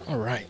All right.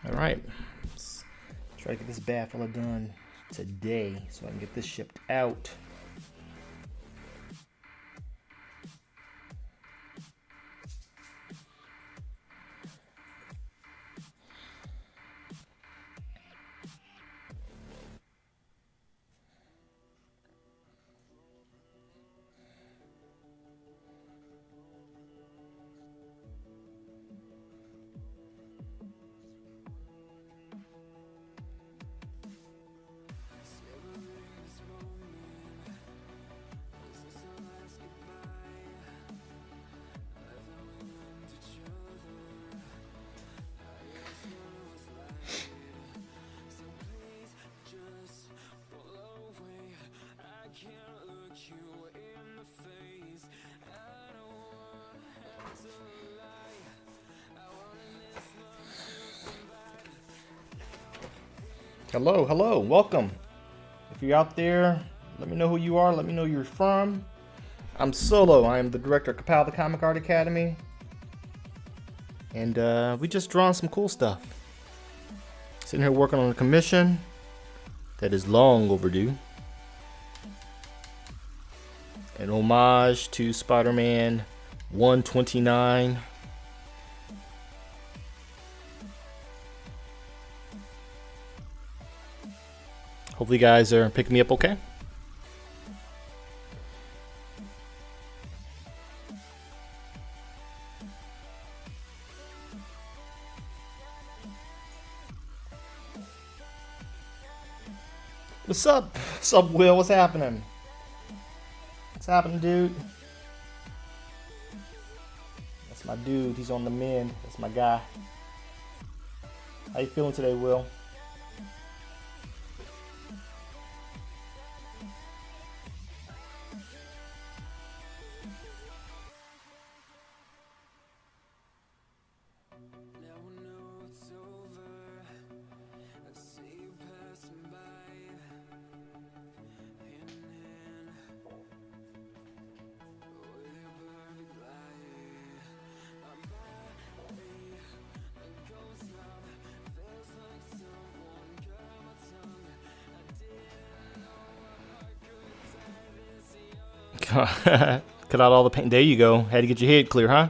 All right. Let's try to get this baffle done today so I can get this shipped out. Hello, hello, welcome. If you're out there, let me know who you are, let me know where you're from. I'm Solo, I am the director of Kapow the Comic Art Academy. And we just drawn some cool stuff. Sitting here working on a commission that is long overdue. An homage to Spider-Man 129. Hopefully you guys are picking me up okay. What's up? What's up, Will? What's happening? What's happening, dude? That's my dude. He's on the mend. That's my guy. How you feeling today, Will? Cut out all the pain. There you go. Had to get your head clear, huh?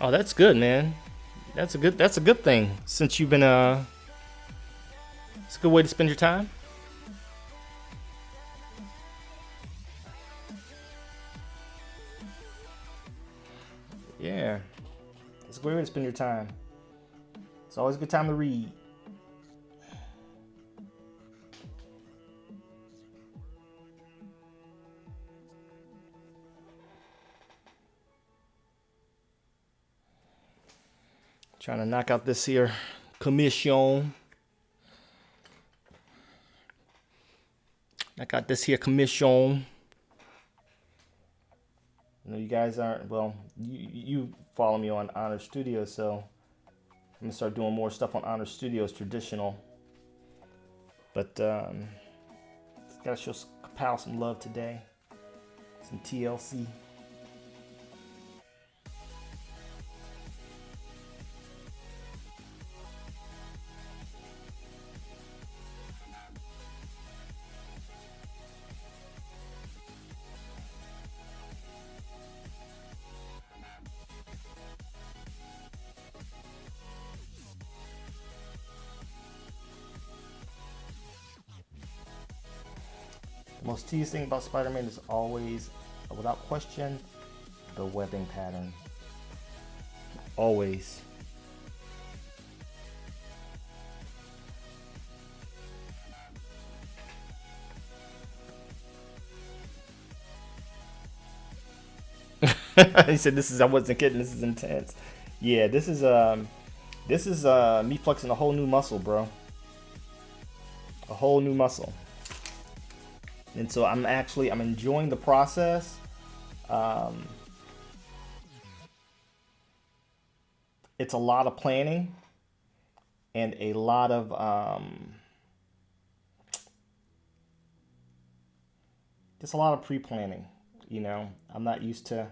Oh, that's good, man. That's a good thing. Since you've been it's a good way to spend your time. Yeah. It's a great way to spend your time. It's always a good time to read. Trying to knock out this here commission. I got this here commission. I know you guys aren't, well, you follow me on Honor Studios, so I'm gonna start doing more stuff on Honor Studios traditional. But gotta show Kapow some love today. Some TLC. The most tedious thing about Spider-Man is always, without question, the webbing pattern. Always. He said, I wasn't kidding, this is intense. Yeah, this is me flexing a whole new muscle, bro. A whole new muscle. And so I'm enjoying the process. It's a lot of planning and a lot of just a lot of pre-planning. You know, I'm not used to,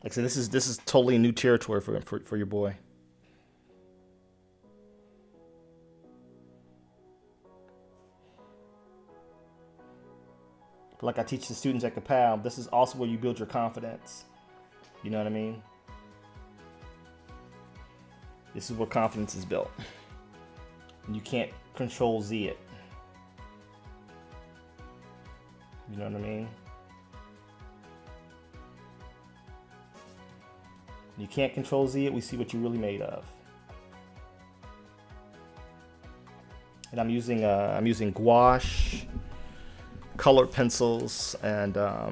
like I said, this is totally new territory for your boy. Like I teach the students at Kapow, this is also where you build your confidence. You know what I mean? This is where confidence is built. And you can't control Z it. You know what I mean? You can't control Z it, we see what you're really made of. And I'm using gouache colored pencils, and a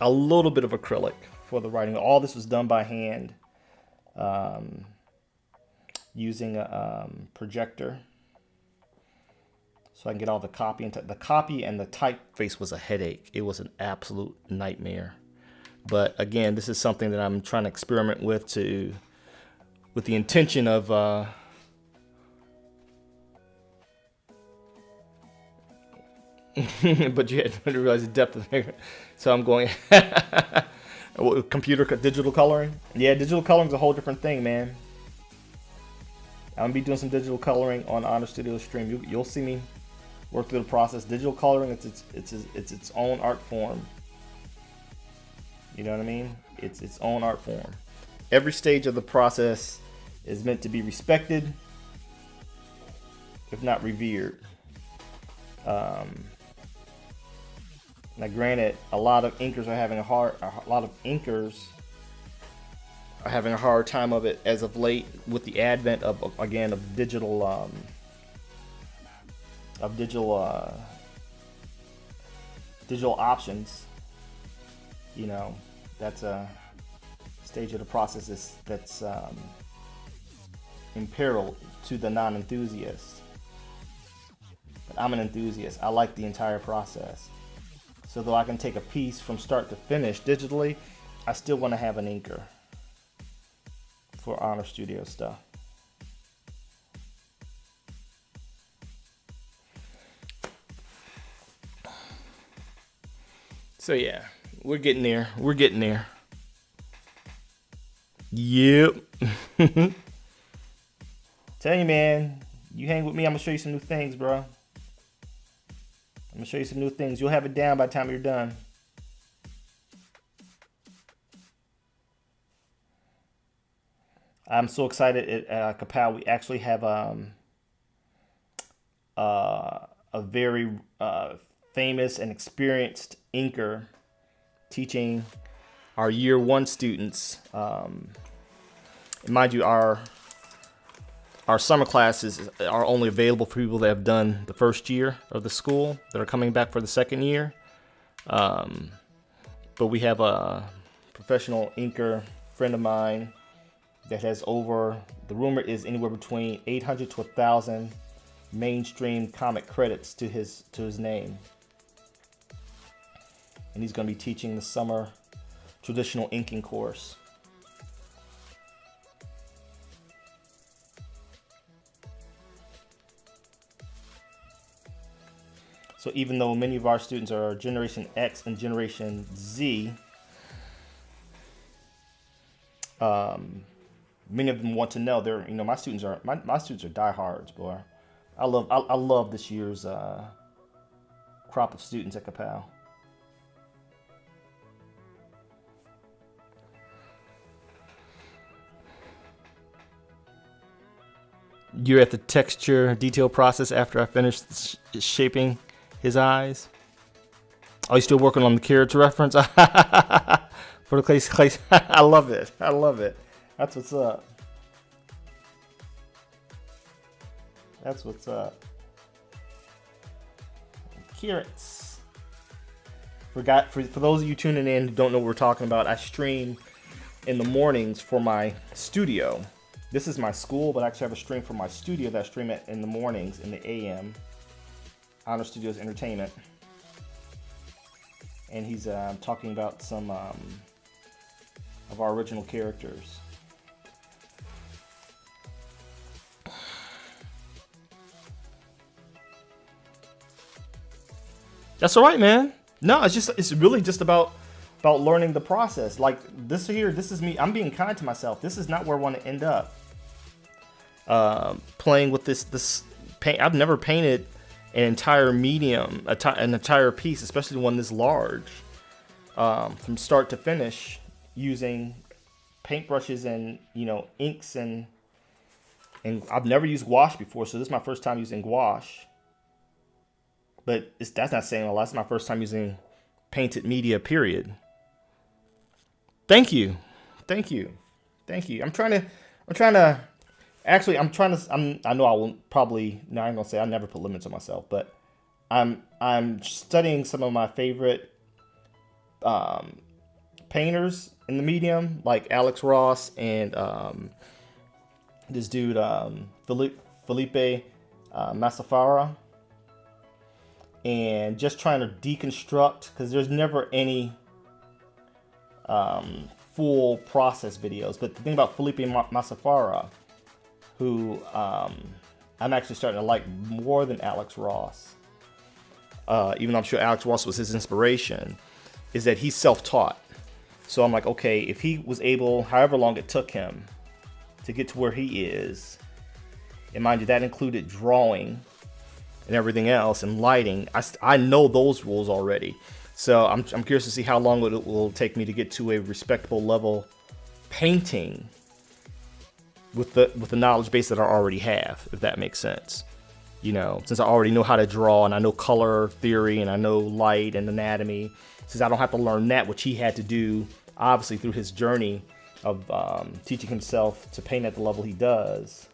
little bit of acrylic for the writing. All this was done by hand, using a projector, so I can get all the copy. The copy and the typeface was a headache. It was an absolute nightmare. But again, this is something that I'm trying to experiment with with the intention of but you had to realize the depth of it. So I'm going digital coloring. Yeah, digital coloring is a whole different thing, man. I'm gonna be doing some digital coloring on Honor Studio stream. You'll see me work through the process. Digital coloring, it's its own art form. You know what I mean? It's its own art form. Every stage of the process is meant to be respected, if not revered. Now, granted, a lot of inkers are having a hard time of it as of late with the advent of digital digital options. You know, that's a stage of the process that's imperiled to the non-enthusiast. But I'm an enthusiast. I like the entire process. So though I can take a piece from start to finish digitally, I still want to have an inker for Honor Studio stuff. So yeah, we're getting there. We're getting there. Yep. Tell you, man, you hang with me, I'm gonna show you some new things, bro. I'm gonna show you some new things. You'll have it down by the time you're done. I'm so excited at Kapow. We actually have a very famous and experienced inker teaching our year one students. And mind you, our summer classes are only available for people that have done the first year of the school, that are coming back for the second year. But we have a professional inker friend of mine that has the rumor is anywhere between 800 to 1,000 mainstream comic credits to his name. And he's going to be teaching the summer traditional inking course. So even though many of our students are Generation X and Generation Z, many of them want to know. My students are diehards, boy. I love this year's crop of students at Kapow. You're at the texture detail process after I finished shaping his eyes. Oh, you still working on the character reference? For the clay. I love it. I love it. That's what's up. That's what's up. Carrots. For those of you tuning in who don't know what we're talking about, I stream in the mornings for my studio. This is my school, but I actually have a stream for my studio that I stream it in the mornings in the AM. Honor Studios Entertainment. And he's talking about some of our original characters. That's all right, man. No, it's really just about learning the process. Like this is me. I'm being kind to myself. This is not where I want to end up. Playing with this paint. I've never painted an entire medium, an entire piece, especially one this large, from start to finish, using paintbrushes and inks and I've never used gouache before, so this is my first time using gouache. But that's not saying a lot. It's my first time using painted media, period. Thank you. I know I will probably, no, I ain't gonna say I never put limits on myself, but I'm studying some of my favorite um, painters in the medium, like Alex Ross and this dude Felipe Masafara, and just trying to deconstruct, because there's never any full process videos. But the thing about Felipe Masafara, who I'm actually starting to like more than Alex Ross, even though I'm sure Alex Ross was his inspiration, is that he's self-taught. So I'm like, okay, if he was able, however long it took him to get to where he is, and mind you, that included drawing and everything else and lighting. I know those rules already. So I'm curious to see how long it will take me to get to a respectable level painting with the knowledge base that I already have, if that makes sense. You know, since I already know how to draw and I know color theory and I know light and anatomy, since I don't have to learn that, which he had to do, obviously, through his journey of teaching himself to paint at the level he does.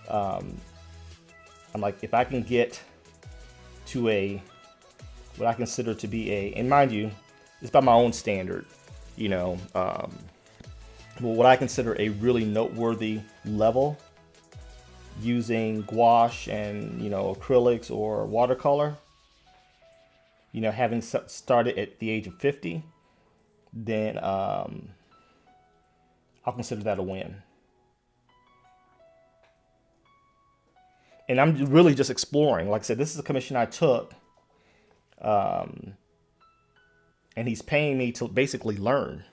I'm like, if I can get to what I consider to be and mind you, it's by my own standard, you know, what I consider a really noteworthy level using gouache and, you know, acrylics or watercolor, you know, having started at the age of 50, then I'll consider that a win. And I'm really just exploring. Like I said, this is a commission I took, and he's paying me to basically learn.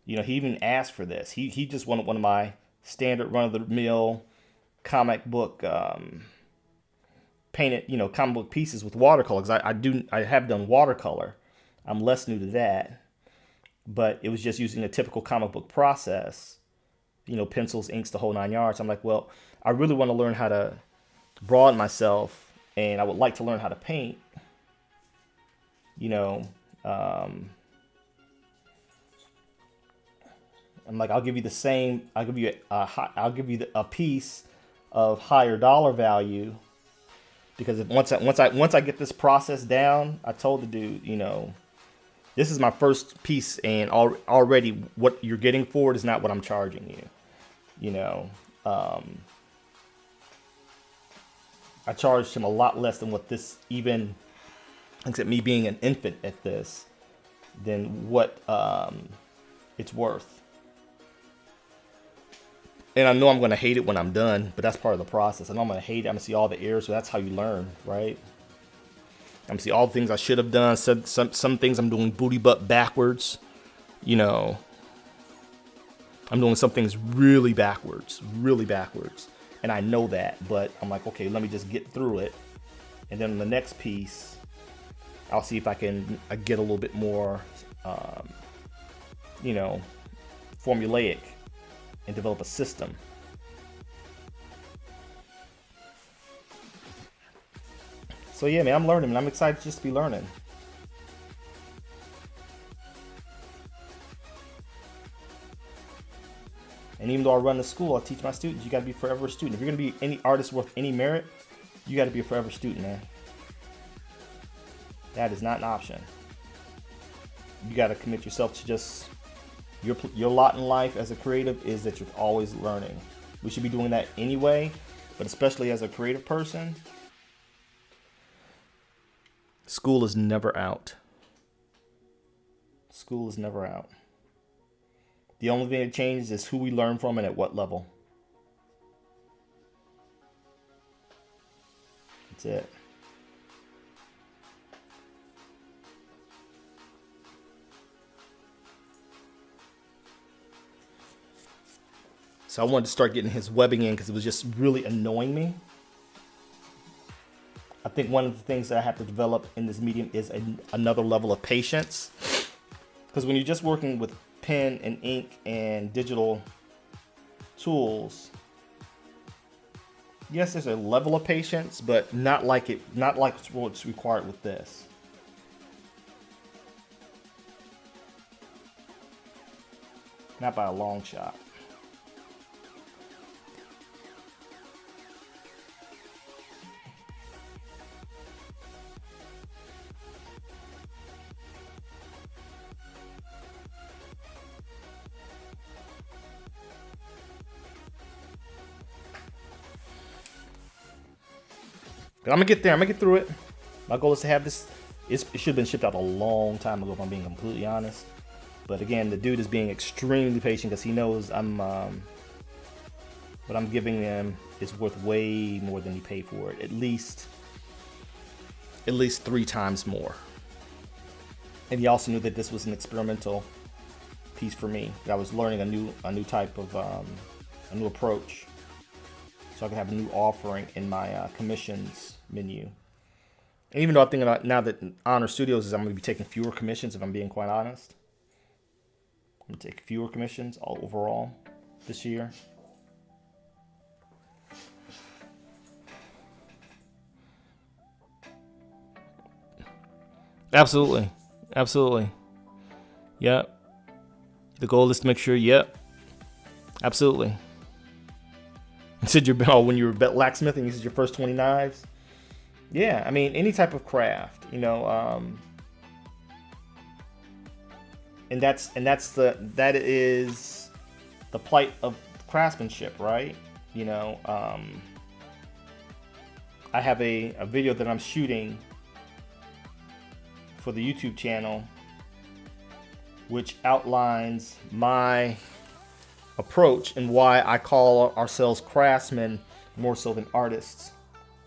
You know, he even asked for this. He just wanted one of my standard run-of-the-mill comic book painted, you know, comic book pieces with watercolor. Because I have done watercolor. I'm less new to that, but it was just using a typical comic book process. You know, pencils, inks, the whole 9 yards. I'm like, well, I really want to learn how to broaden myself, and I would like to learn how to paint. You know, I'm like, I'll give you a piece of higher dollar value, because once I get this process down, I told the dude, you know, this is my first piece, and already what you're getting for it is not what I'm charging you. You know, I charged him a lot less than what this, even, except me being an infant at this, than what it's worth. And I know I'm going to hate it when I'm done, but that's part of the process. I know I'm going to hate it. I'm going to see all the errors, so that's how you learn, right? I'm going to see all the things I should have done. Some things I'm doing booty butt backwards. You know, I'm doing some things really backwards. And I know that, but I'm like, okay, let me just get through it. And then on the next piece, I'll see if I can get a little bit more, you know, formulaic and develop a system. So yeah, man, I'm learning, and I'm excited just to be learning. And even though I run the school, I teach my students, you got to be forever a student. If you're going to be any artist worth any merit, you got to be a forever student, man. That is not an option. You got to commit yourself to just your lot in life as a creative is that you're always learning. We should be doing that anyway, but especially as a creative person, school is never out. School is never out. The only thing that changes is who we learn from and at what level. That's it. So I wanted to start getting his webbing in because it was just really annoying me. I think one of the things that I have to develop in this medium is another level of patience. Because when you're just working with pen and ink and digital tools, yes, there's a level of patience, but not like what's required with this. Not by a long shot. I'm gonna get there. I'm gonna get through it. My goal is to have this. It should have been shipped out a long time ago, if I'm being completely honest. But again, the dude is being extremely patient because he knows what I'm giving him is worth way more than he paid for it. At least 3 times more. And he also knew that this was an experimental piece for me. That I was learning a new type of a new approach, so I could have a new offering in my commissions menu. And even though I'm thinking about now that Honor Studios is, I'm going to be taking fewer commissions, if I'm being quite honest. I'm going to take fewer commissions all overall this year. Absolutely. Absolutely. Yep. The goal is to make sure, yep. Absolutely. You said when you were blacksmithing, you said your first 20 knives. Yeah, I mean, any type of craft, you know, and that is the plight of craftsmanship, right? You know, I have a video that I'm shooting for the YouTube channel, which outlines my approach and why I call ourselves craftsmen more so than artists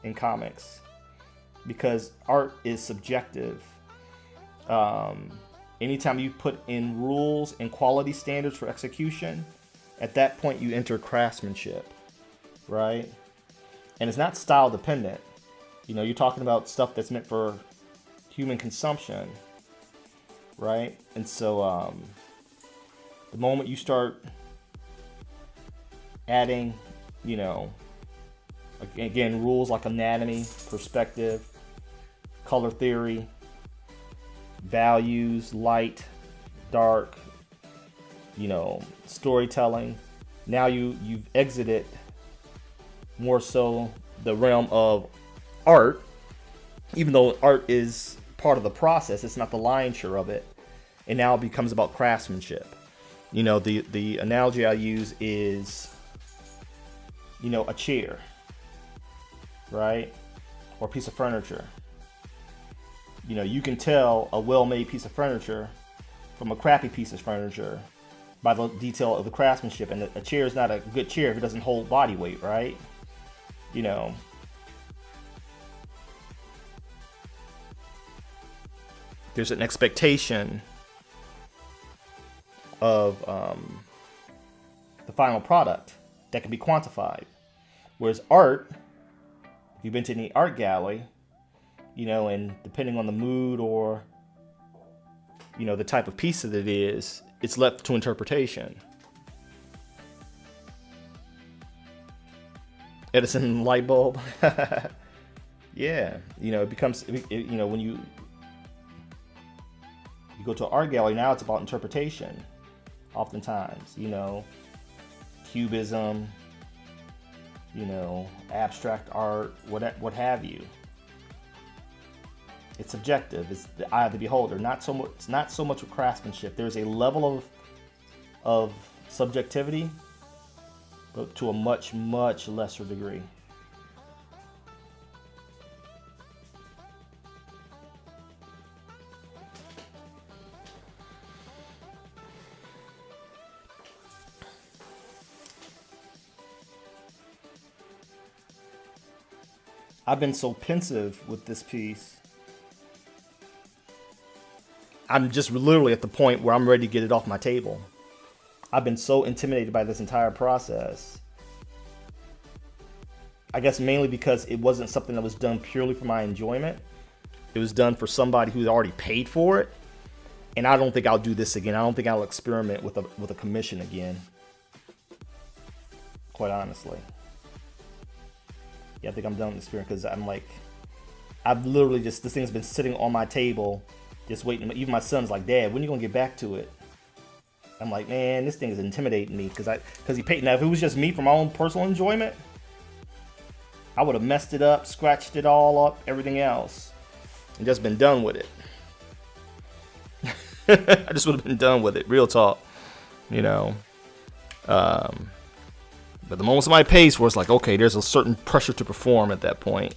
in comics. Because art is subjective. Anytime you put in rules and quality standards for execution, at that point you enter craftsmanship, right? And it's not style dependent. You know, you're talking about stuff that's meant for human consumption, right? And so the moment you start adding, you know, again, rules like anatomy, perspective, color theory, values, light, dark, you know, storytelling. Now you've exited more so the realm of art, even though art is part of the process, it's not the lion's share of it. And now it becomes about craftsmanship. You know, the analogy I use is, you know, a chair, right? Or a piece of furniture. You know, you can tell a well-made piece of furniture from a crappy piece of furniture by the detail of the craftsmanship. And a chair is not a good chair if it doesn't hold body weight, right? You know, there's an expectation of the final product that can be quantified. Whereas art, if you've been to any art gallery, you know, and depending on the mood or, you know, the type of piece that it is, it's left to interpretation. Edison light bulb. Yeah, you know, it becomes, you know, when you go to an art gallery, now it's about interpretation. Oftentimes, you know, cubism, you know, abstract art, what have you. It's subjective. It's the eye of the beholder. Not so much. It's not so much with craftsmanship. There's a level of subjectivity, but to a much lesser degree. I've been so pensive with this piece. I'm just literally at the point where I'm ready to get it off my table. I've been so intimidated by this entire process. I guess mainly because it wasn't something that was done purely for my enjoyment. It was done for somebody who's already paid for it. And I don't think I'll do this again. I don't think I'll experiment with a commission again. Quite honestly. Yeah, I think I'm done with this experience because I'm like, I've literally just, this thing's been sitting on my table, just waiting. Even my son's like, Dad, when are you gonna get back to it? I'm like, man, this thing is intimidating me because he paid. Now, if it was just me for my own personal enjoyment, I would have messed it up, scratched it all up, everything else, and just been done with it. I just would have been done with it, real talk, you know. But the moment somebody pays for it, it's like, okay, there's a certain pressure to perform at that point.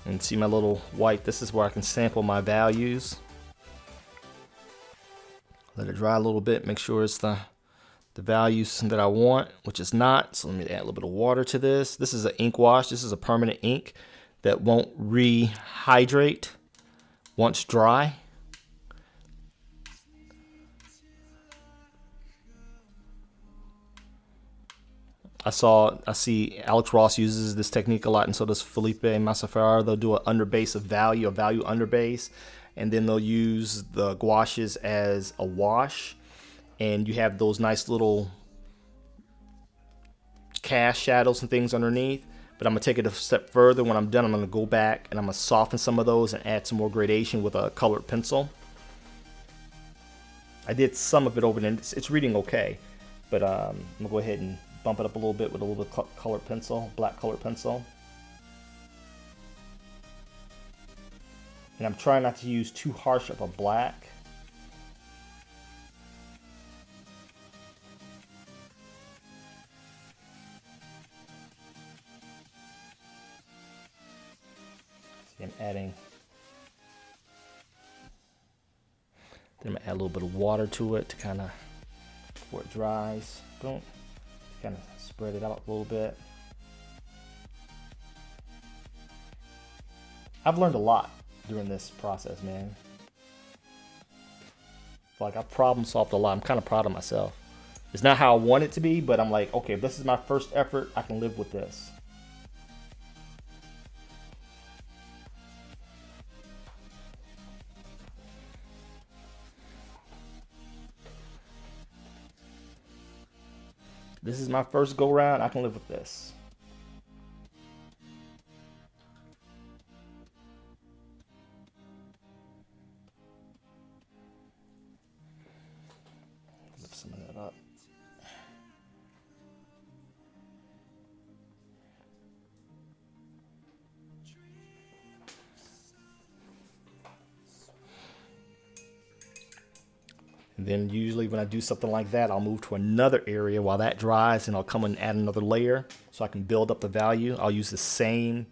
And see my little white, this is where I can sample my values. Let it dry a little bit, make sure it's the values that I want, which is not. So let me add a little bit of water to this. This is an ink wash. This is a permanent ink that won't rehydrate once dry. I see Alex Ross uses this technique a lot, and so does Felipe Masafara. They'll do an underbase of value, a value underbase, and then they'll use the gouaches as a wash, and you have those nice little cast shadows and things underneath. But I'm gonna take it a step further. When I'm done, I'm gonna go back and I'm gonna soften some of those and add some more gradation with a colored pencil. I did some of it over there. It's reading okay, but I'm gonna go ahead and bump it up a little bit with a little bit of colored pencil, black colored pencil. And I'm trying not to use too harsh of a black. See, I'm adding. Then I'm gonna add a little bit of water to it to kind of, before it dries. Boom. Kind of spread it out a little bit. I've learned a lot during this process, man. Like, I've problem solved a lot. I'm kind of proud of myself. It's not how I want it to be, but I'm like, okay, if this is my first effort, I can live with this. This is my first go round. I can live with this. Lift some of that up. And then usually when I do something like that, I'll move to another area while that dries, and I'll come and add another layer so I can build up the value. I'll use the same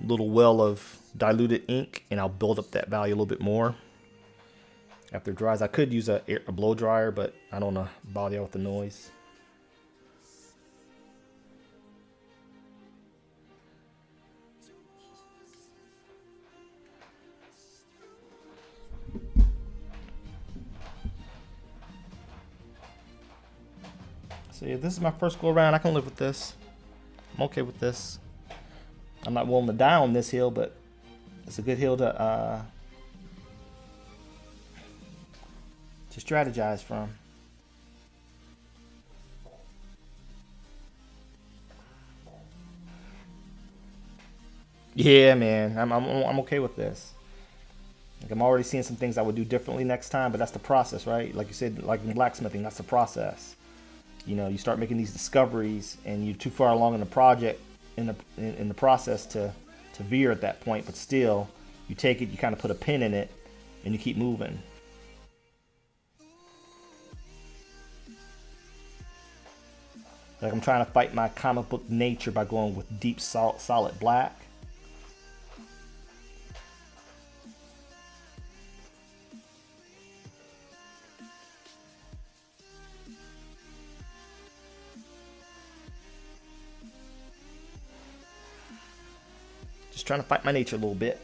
little well of diluted ink, and I'll build up that value a little bit more. After it dries, I could use a blow dryer, but I don't want to bother you with the noise. So yeah, this is my first go around. I can live with this. I'm okay with this. I'm not willing to die on this hill, but it's a good hill to strategize from. Yeah, man, I'm okay with this. Like, I'm already seeing some things I would do differently next time, but that's the process, right? Like you said, like in blacksmithing, that's the process. You know, you start making these discoveries, and you're too far along in the project, in the process to veer at that point. But still, you take it, you kind of put a pin in it, and you keep moving. Like, I'm trying to fight my comic book nature by going with deep solid black. Just trying to fight my nature a little bit.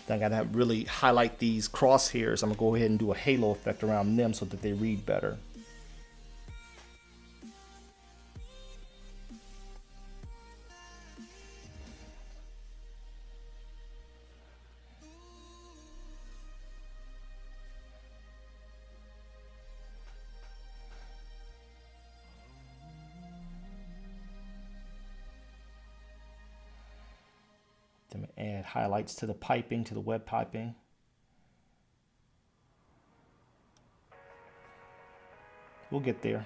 Then I gotta really highlight these crosshairs. I'm gonna go ahead and do a halo effect around them so that they read better. Then add highlights to the piping, to the web piping. We'll get there.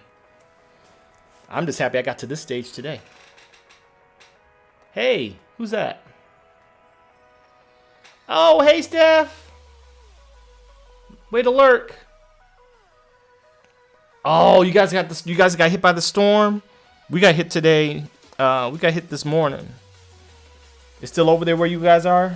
I'm just happy I got to this stage today. Hey, who's that? Oh, hey, Steph. Way to lurk. Oh, you guys got this. You guys got hit by the storm. We got hit today. We got hit this morning. It's still over there where you guys are.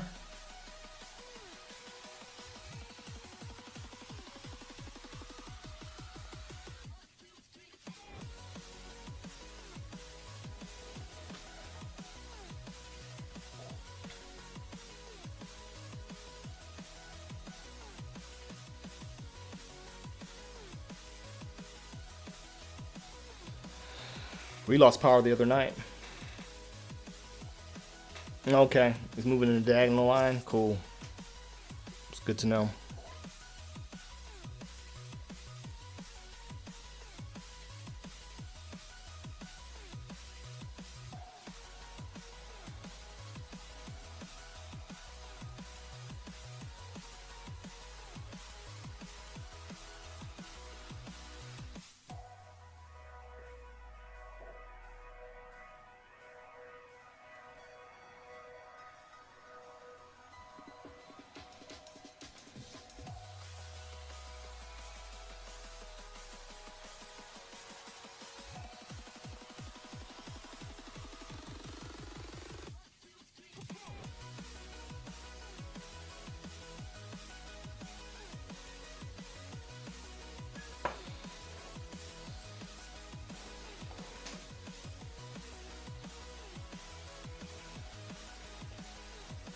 We lost power the other night. Okay, he's moving in the diagonal line. Cool. It's good to know.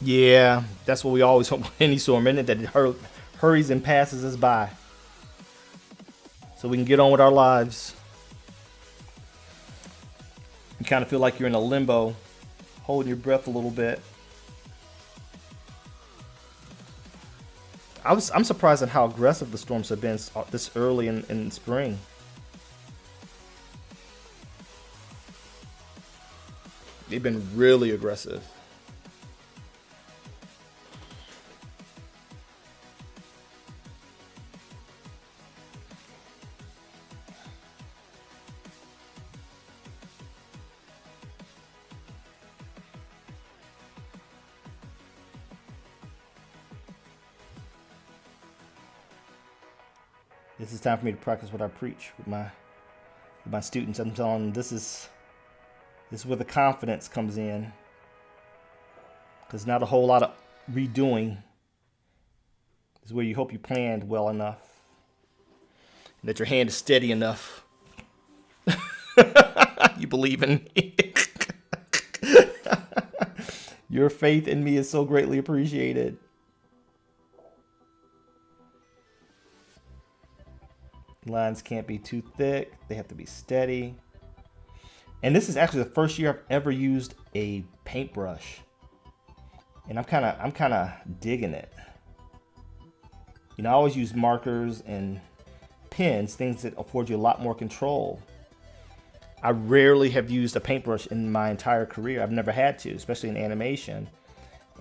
Yeah, that's what we always hope with any storm, isn't it? That it hurries and passes us by. So we can get on with our lives. You kind of feel like you're in a limbo, holding your breath a little bit. I'm surprised at how aggressive the storms have been this early in spring. They've been really aggressive. This is time for me to practice what I preach with my students. I'm telling them this is where the confidence comes in. Because not a whole lot of redoing. This is where you hope you planned well enough. And that your hand is steady enough. You believe in me. Your faith in me is so greatly appreciated. Lines can't be too thick. They have to be steady. And this is actually the first year I've ever used a paintbrush. And I'm kind of digging it. You know, I always use markers and pens, things that afford you a lot more control. I rarely have used a paintbrush in my entire career. I've never had to, especially in animation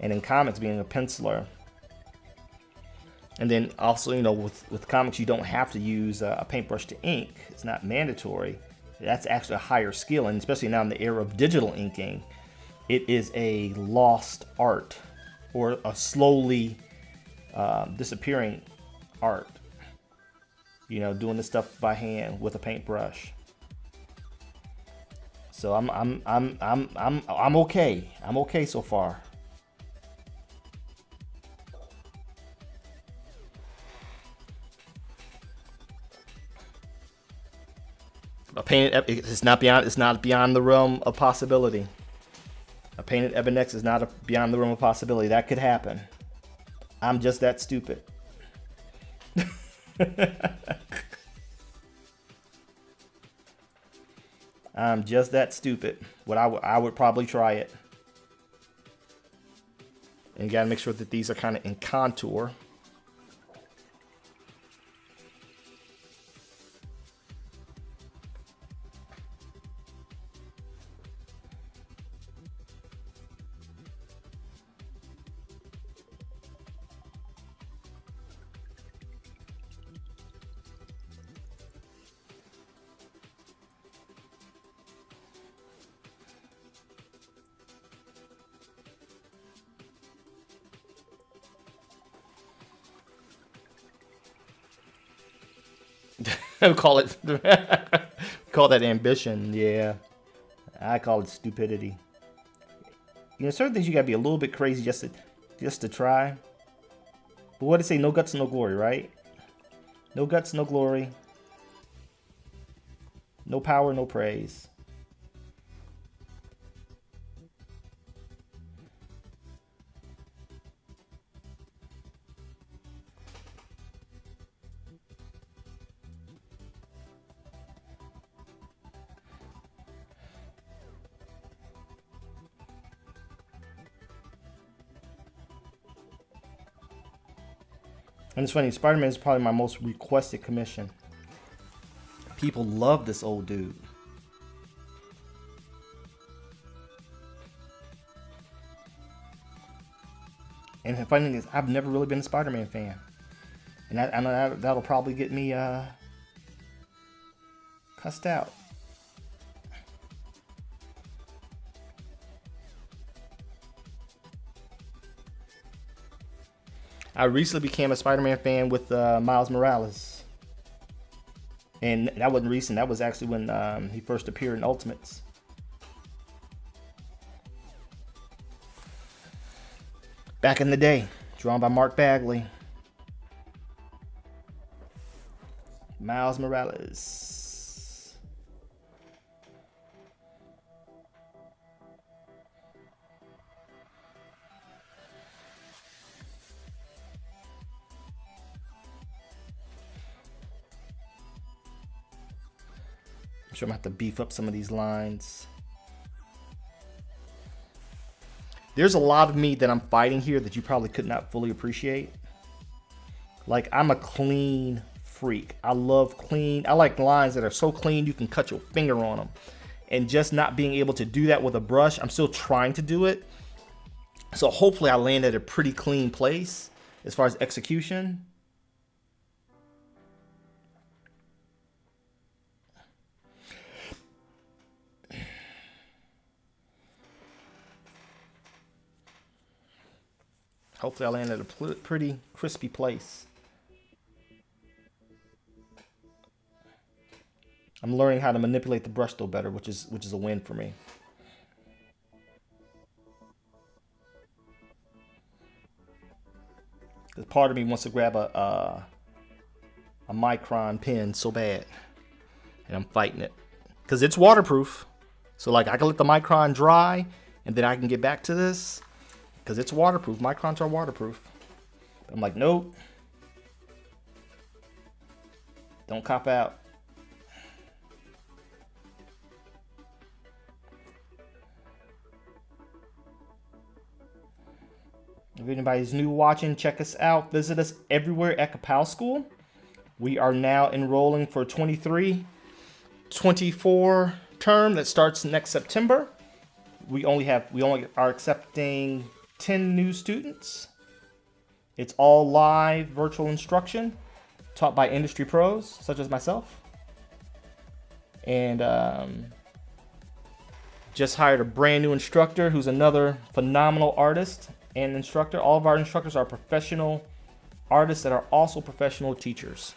and in comics, being a penciler. And then also, you know, with comics, you don't have to use a paintbrush to ink. It's not mandatory. That's actually a higher skill, and especially now in the era of digital inking, it is a lost art, or a slowly disappearing art. You know, doing this stuff by hand with a paintbrush. So I'm okay. I'm okay so far. A painted it's not beyond the realm of possibility. A painted Ebon X is not beyond the realm of possibility. That could happen. I'm just that stupid. I'm just that stupid. I would probably try it. And you gotta make sure that these are kind of in contour. We call it call that ambition. Yeah, I call it stupidity. You know, certain things you gotta be a little bit crazy just to try. But what did it say? No guts, no glory, right? No guts, no glory. No power, no praise. And it's funny, Spider-Man is probably my most requested commission. People love this old dude. And the funny thing is, I've never really been a Spider-Man fan. And I know that'll probably get me cussed out. I recently became a Spider-Man fan with Miles Morales. And that wasn't recent. That was actually when he first appeared in Ultimates. Back in the day. Drawn by Mark Bagley. Miles Morales. I'm sure I'm gonna have to beef up some of these lines. There's a lot of me that I'm fighting here that you probably could not fully appreciate. Like, I'm a clean freak. I love clean. I like lines that are so clean you can cut your finger on them. And just not being able to do that with a brush, I'm still trying to do it. So hopefully I land at a pretty clean place as far as execution. Hopefully I land at a pretty crispy place. I'm learning how to manipulate the brush though better, which is a win for me. Because part of me wants to grab a Micron pen so bad, and I'm fighting it because it's waterproof. So like I can let the Micron dry, and then I can get back to this because it's waterproof. Microns are waterproof. I'm like, nope, don't cop out. If anybody's new watching, check us out. Visit us everywhere at Kapow School. We are now enrolling for 23-24 term that starts next September. We only are accepting 10 new students. It's all live virtual instruction taught by industry pros such as myself. And just hired a brand new instructor who's another phenomenal artist and instructor. All of our instructors are professional artists that are also professional teachers.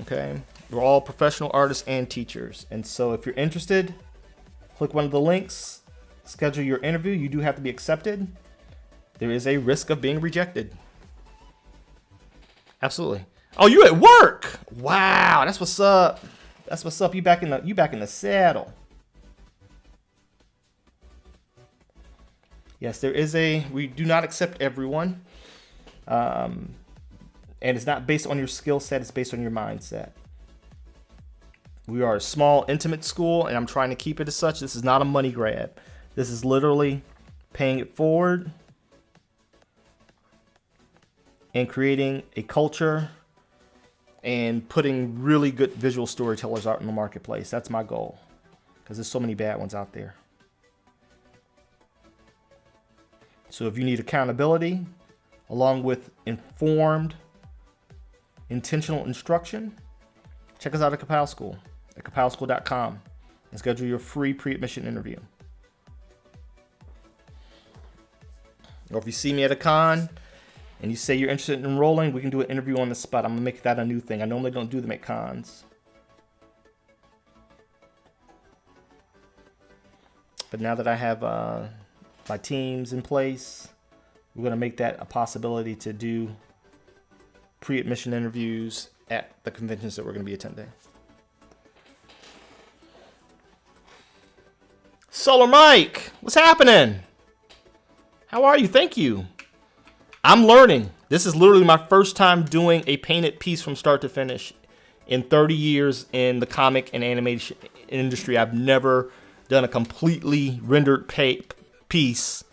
Okay, we're all professional artists and teachers. And so if you're interested, click one of the links, schedule your interview. You do have to be accepted. There is a risk of being rejected. Absolutely. Oh, you at work? Wow, that's what's up. That's what's up. You back in the saddle. Yes, we do not accept everyone. And it's not based on your skill set, it's based on your mindset. We are a small, intimate school, and I'm trying to keep it as such. This is not a money grab. This is literally paying it forward and creating a culture and putting really good visual storytellers out in the marketplace. That's my goal, because there's so many bad ones out there. So if you need accountability, along with informed, intentional instruction, check us out at Kapow School at kapowschool.com and schedule your free pre-admission interview. Or if you see me at a con, and you say you're interested in enrolling, we can do an interview on the spot. I'm gonna make that a new thing. I normally don't do them at cons. But now that I have my teams in place, we're gonna make that a possibility to do pre-admission interviews at the conventions that we're gonna be attending. Solar Mike, what's happening? How are you? Thank you. I'm learning. This is literally my first time doing a painted piece from start to finish. In 30 years in the comic and animation industry, I've never done a completely rendered piece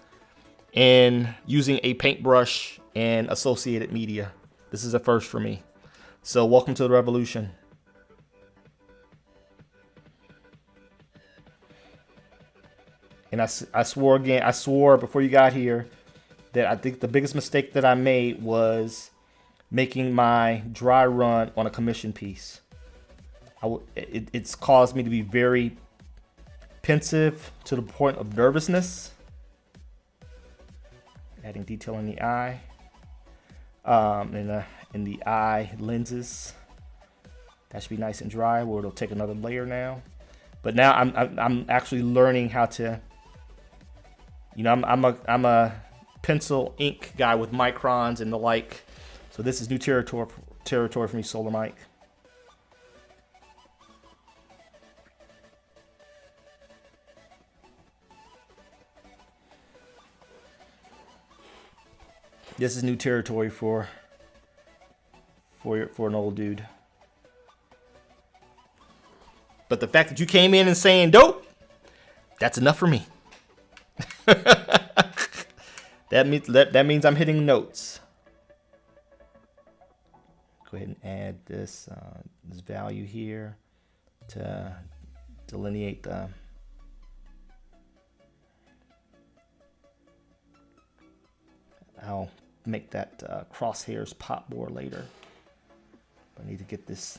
and using a paintbrush and associated media. This is a first for me. So welcome to the revolution. And I swore again, I swore before you got here that I think the biggest mistake that I made was making my dry run on a commission piece. It's caused me to be very pensive to the point of nervousness. Adding detail in the eye, in the eye lenses. That should be nice and dry. Where it'll take another layer now. But now I'm actually learning how to. You know, I'm a pencil ink guy with microns and the like. So this is new territory for me, Solar Mike. This is new territory for an old dude. But the fact that you came in and saying dope, that's enough for me. that means I'm hitting notes. Go ahead and add this value here to delineate the. I'll make that crosshairs pop more later. I need to get this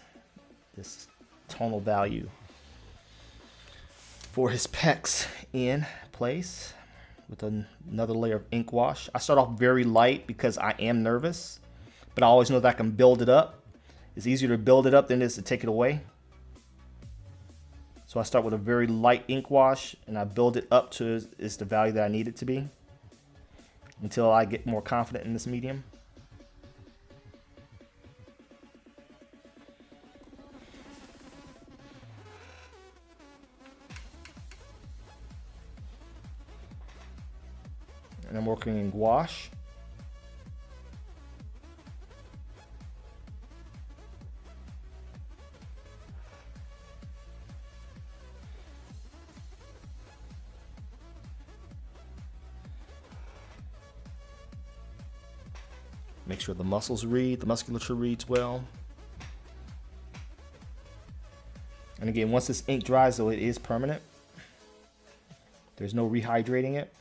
tonal value for his pecs in place with another layer of ink wash. I start off very light because I am nervous, but I always know that I can build it up. It's easier to build it up than it is to take it away. So I start with a very light ink wash and I build it up to is the value that I need it to be until I get more confident in this medium. And I'm working in gouache. Make sure the musculature reads well. And again, once this ink dries, though, it is permanent. There's no rehydrating it.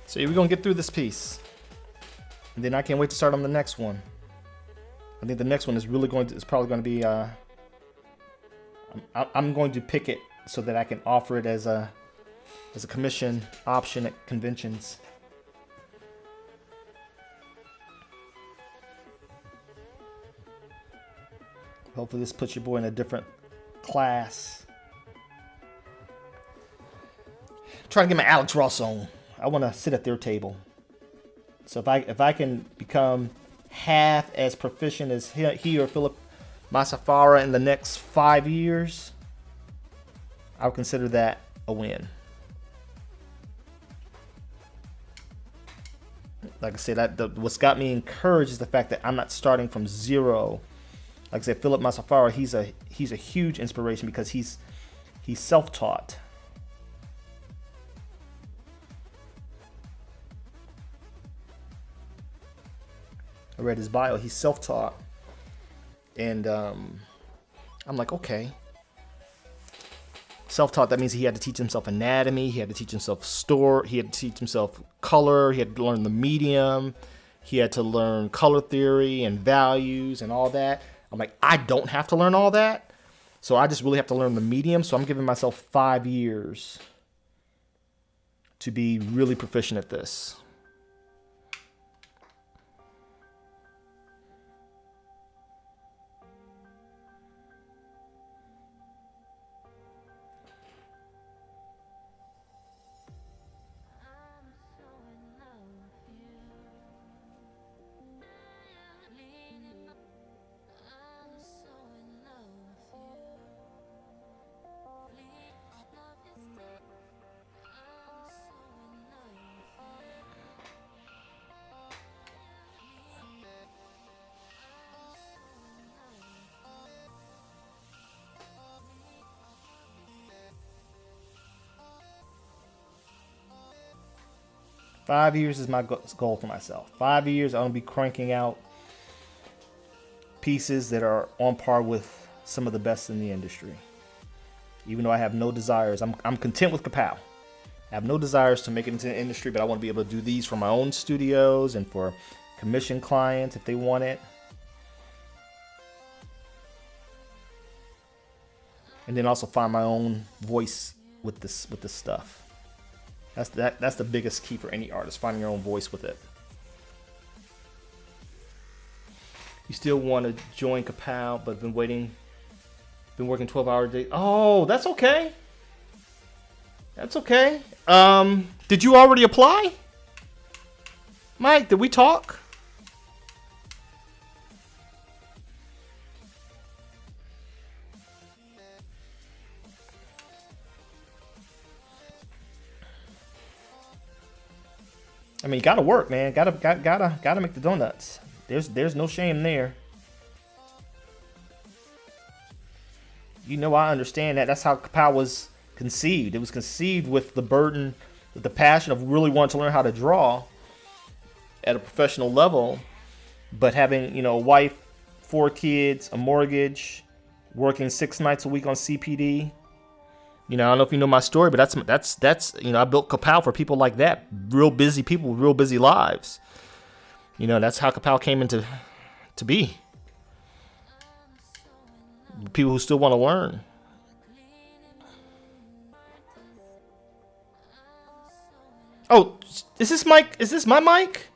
So we're gonna get through this piece, and then I can't wait to start on the next one. I think the next one is probably going to be. I'm going to pick it so that I can offer it as a commission option at conventions. Hopefully, this puts your boy in a different class. I'm trying to get my Alex Ross on. I want to sit at their table. So if I can become half as proficient as he or Philip Masafara in the next 5 years, I'll consider that a win. Like I said, what's got me encouraged is the fact that I'm not starting from zero. Like I said, Philip Masafara, he's a huge inspiration because he's He's self-taught. I read his bio. He's self-taught. And I'm like, okay. Self-taught, that means he had to teach himself anatomy. He had to teach himself he had to teach himself color. He had to learn the medium. He had to learn color theory and values and all that. I'm like, I don't have to learn all that. So I just really have to learn the medium. So I'm giving myself 5 years to be really proficient at this. Five years is my goal for myself. 5 years, I'm going to be cranking out pieces that are on par with some of the best in the industry. Even though I have no desires, I'm content with Kapow. I have no desires to make it into the industry, but I want to be able to do these for my own studios and for commission clients if they want it. And then also find my own voice with this stuff. That's the biggest key for any artist, finding your own voice with it. You still want to join Kapow, but been working 12-hour days. Oh, that's okay. That's okay. Did you already apply? Mike, did we talk? I mean, gotta work, man. Gotta make the donuts. There's no shame there. You know, I understand that. That's how Kapow was conceived. It was conceived with the burden, with the passion of really wanting to learn how to draw at a professional level, but having, you know, a wife, 4 kids, a mortgage, working 6 nights a week on CPD. You know, I don't know if you know my story, but that's you know, I built Kapow for people like that, real busy people with real busy lives. You know, that's how Kapow came into to be. People who still want to learn. Oh, is this mic? Is this my mic?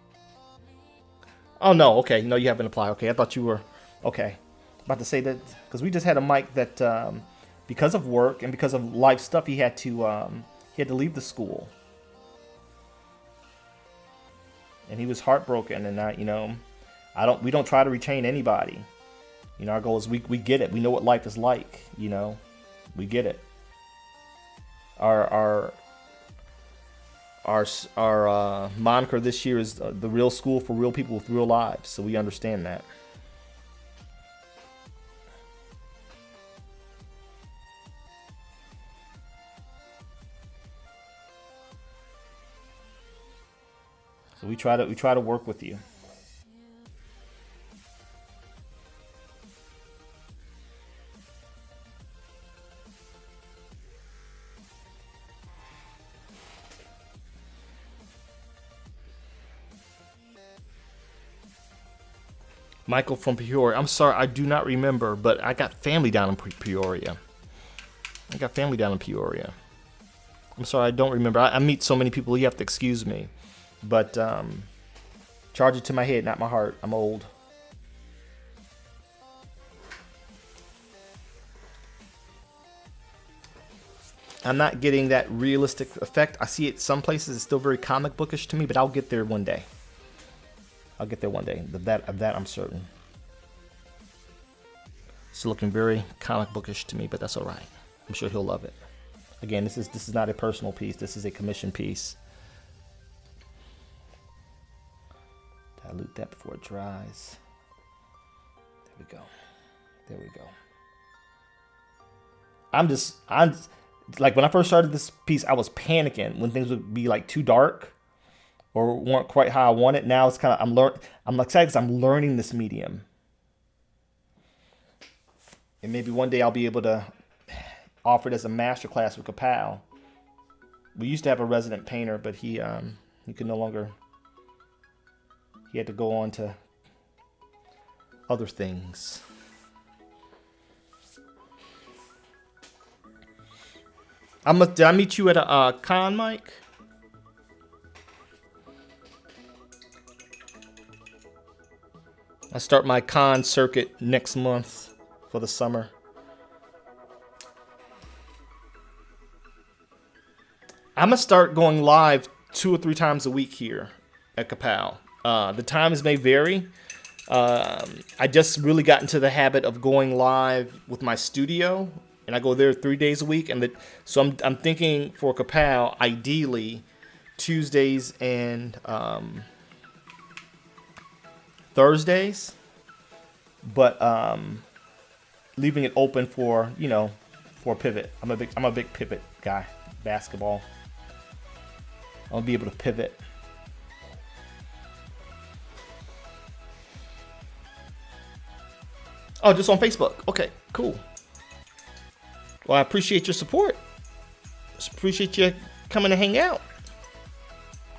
Oh no, okay, no, you haven't applied. Okay, I thought you were. Okay, about to say that because we just had a mic that. Because of work and because of life stuff, he had to leave the school, and he was heartbroken. And we don't try to retain anybody. You know, our goal is we get it. We know what life is like. You know, we get it. Our moniker this year is the real school for real people with real lives. So we understand that. So we try to work with you. Michael from Peoria. I'm sorry, I do not remember, but I got family down in Peoria. I'm sorry, I don't remember. I meet so many people, you have to excuse me. But charge it to my head, not my heart. I'm old. I'm not getting that realistic effect. I see it some places. It's still very comic bookish to me, but I'll get there one day. Of that I'm certain. It's looking very comic bookish to me, but that's all right. I'm sure he'll love it. Again, this is not a personal piece. This is a commission piece. Dilute that before it dries. There we go. like when I first started this piece, I was panicking when things would be like too dark or weren't quite how I wanted. Now it's kind of I'm excited because I'm learning this medium, and maybe one day I'll be able to offer it as a master class with Kapow. We used to have a resident painter, but he could no longer. He had to go on to other things. Did I meet you at a con, Mike? I start my con circuit next month for the summer. I'm gonna start going live 2 or 3 times a week here at Kapow. The times may vary. I just really got into the habit of going live with my studio, and I go there 3 days a week. So I'm thinking for Kapow, ideally Tuesdays and Thursdays, but leaving it open for for pivot. I'm a big pivot guy. Basketball. I'll be able to pivot. Oh, just on Facebook. Okay, cool. Well, I appreciate your support. Just appreciate you coming to hang out.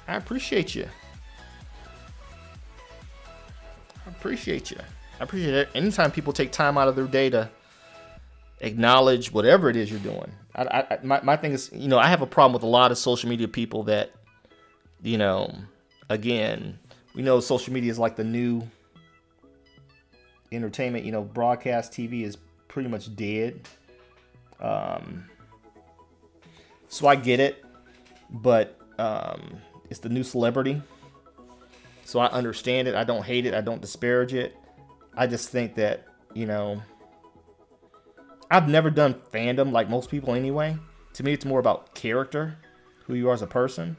I appreciate you. I appreciate it. Anytime people take time out of their day to acknowledge whatever it is you're doing. My thing is, I have a problem with a lot of social media people that, again, we know social media is like the new entertainment. Broadcast TV is pretty much dead. So I get it, but it's the new celebrity. So I understand it. I don't hate it. I don't disparage it. I just think that, I've never done fandom like most people anyway. To me, it's more about character, who you are as a person.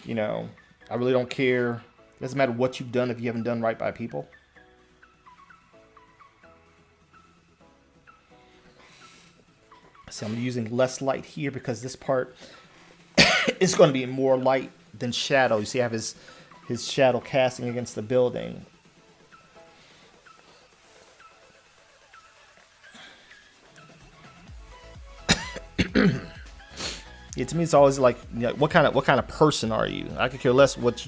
I really don't care. It doesn't matter what you've done if you haven't done right by people. So I'm using less light here because this part is going to be more light than shadow. You see, I have his shadow casting against the building. Yeah, to me, it's always like, what kind of person are you? I could care less what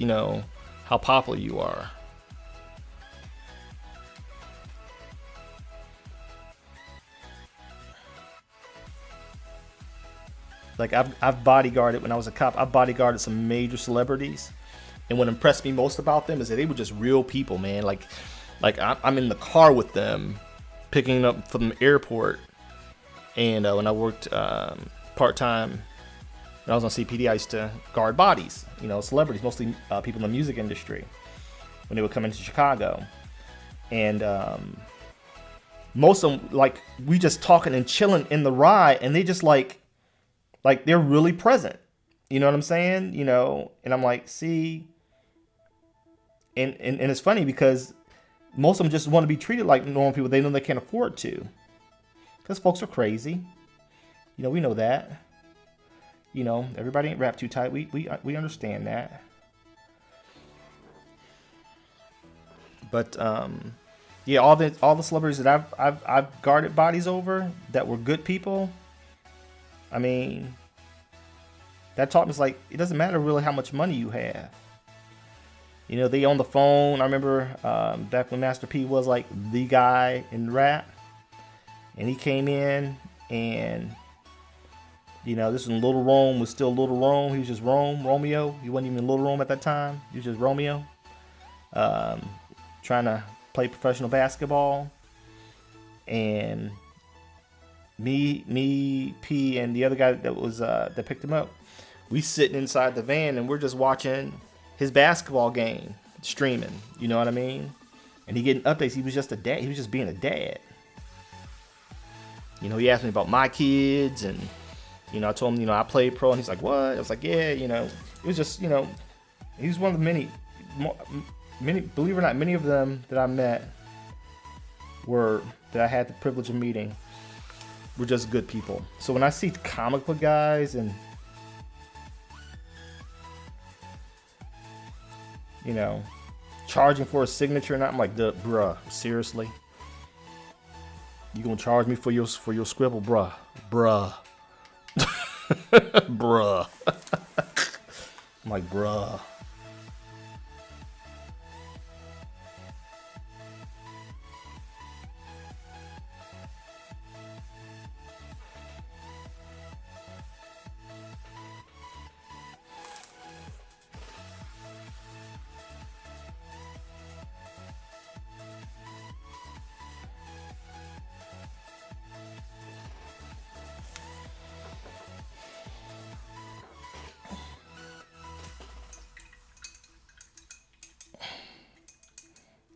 how popular you are. Like I've bodyguarded when I was a cop. I've bodyguarded some major celebrities, and what impressed me most about them is that they were just real people, man. Like I'm in the car with them, picking them up from the airport, and when I worked part time. When I was on CPD, I used to guard bodies, celebrities, mostly people in the music industry, when they would come into Chicago. And most of them, like, we just talking and chilling in the ride, and they just like they're really present. You know what I'm saying? And I'm like, see, and it's funny because most of them just want to be treated like normal people. They know they can't afford to, because folks are crazy. We know that. Everybody ain't wrapped too tight. We understand that. But yeah, all the celebrities that I've guarded bodies over that were good people. I mean, that taught me, it's like, it doesn't matter really how much money you have. They on the phone. I remember back when Master P was like the guy in rap, and he came in and. This when Little Rome was still Little Rome. He was just Romeo. He wasn't even Little Rome at that time. He was just Romeo. Trying to play professional basketball. And me, P, and the other guy that picked him up, we sitting inside the van and we're just watching his basketball game, streaming. You know what I mean? And he getting updates. He was just a dad. He was just being a dad. He asked me about my kids and. I told him, I played pro, and he's like, what? I was like, yeah, it was just, he's one of the many, believe it or not, many of them that I met that I had the privilege of meeting We're just good people. So when I see comic book guys and, you know, charging for a signature, and I'm like, bruh, seriously? You gonna charge me for your scribble, bruh? Bruh. Bruh. I'm like, bruh.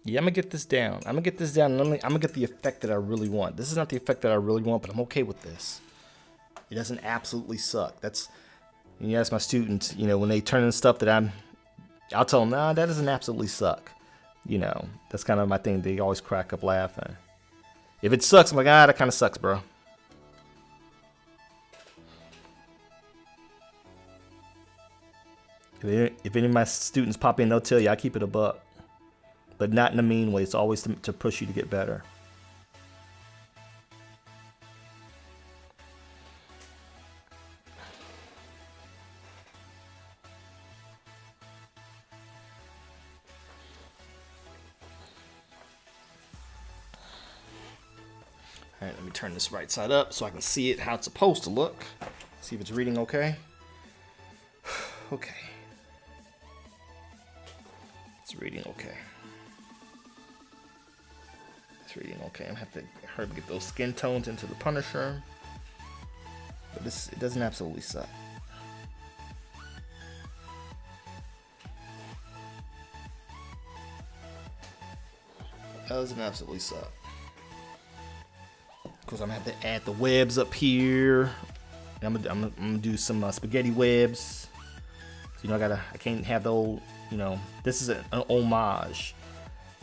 Yeah, I'm gonna get this down. I'm gonna get this down, and I'm gonna get the effect that I really want. This is not the effect that I really want, but I'm okay with this. It doesn't absolutely suck. That's, you ask my students, you know, when they turn in stuff that I'll tell them, nah, that doesn't absolutely suck. You know, that's kind of my thing. They always crack up laughing. If it sucks, I'm like, that kind of sucks, bro. If any of my students pop in, they'll tell you I keep it a buck. But not in a mean way. It's always to push you to get better. All right, let me turn this right side up so I can see it how it's supposed to look. See if it's reading okay. Okay. It's reading okay. Reading okay. I'm gonna have to hurry to get those skin tones into the Punisher, but it doesn't absolutely suck. It doesn't absolutely suck. Of course, I'm gonna have to add the webs up here. I'm gonna do some spaghetti webs. So, you know, I can't have the old, you know, this is an homage,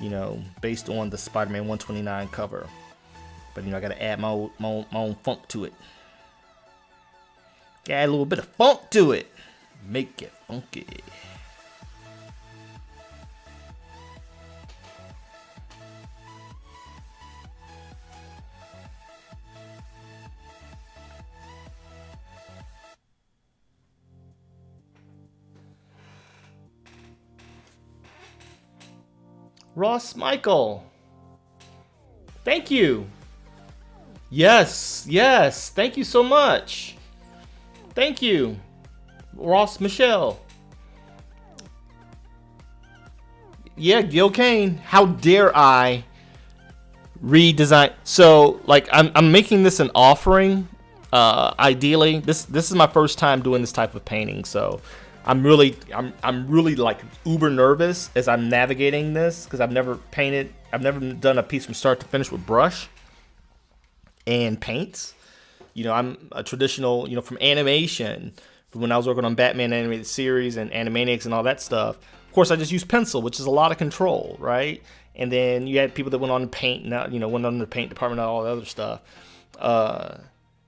you know, based on the Spider-Man 129 cover. But, you know, I gotta add my own funk to it. Add a little bit of funk to it. Make it funky. Ross Michael. Thank you. Yes. Thank you so much. Thank you. Ross Michelle. Yeah, Gil Kane. How dare I redesign? So, like, I'm making this an offering. Ideally, this is my first time doing this type of painting, so I'm really like uber nervous as I'm navigating this, because I've never done a piece from start to finish with brush and paints. You know, I'm a traditional, you know, from animation, from when I was working on Batman animated series and Animaniacs and all that stuff. Of course, I just use pencil, which is a lot of control, right? And then you had people that went on to paint, now, you know, went on the paint department and all the other stuff.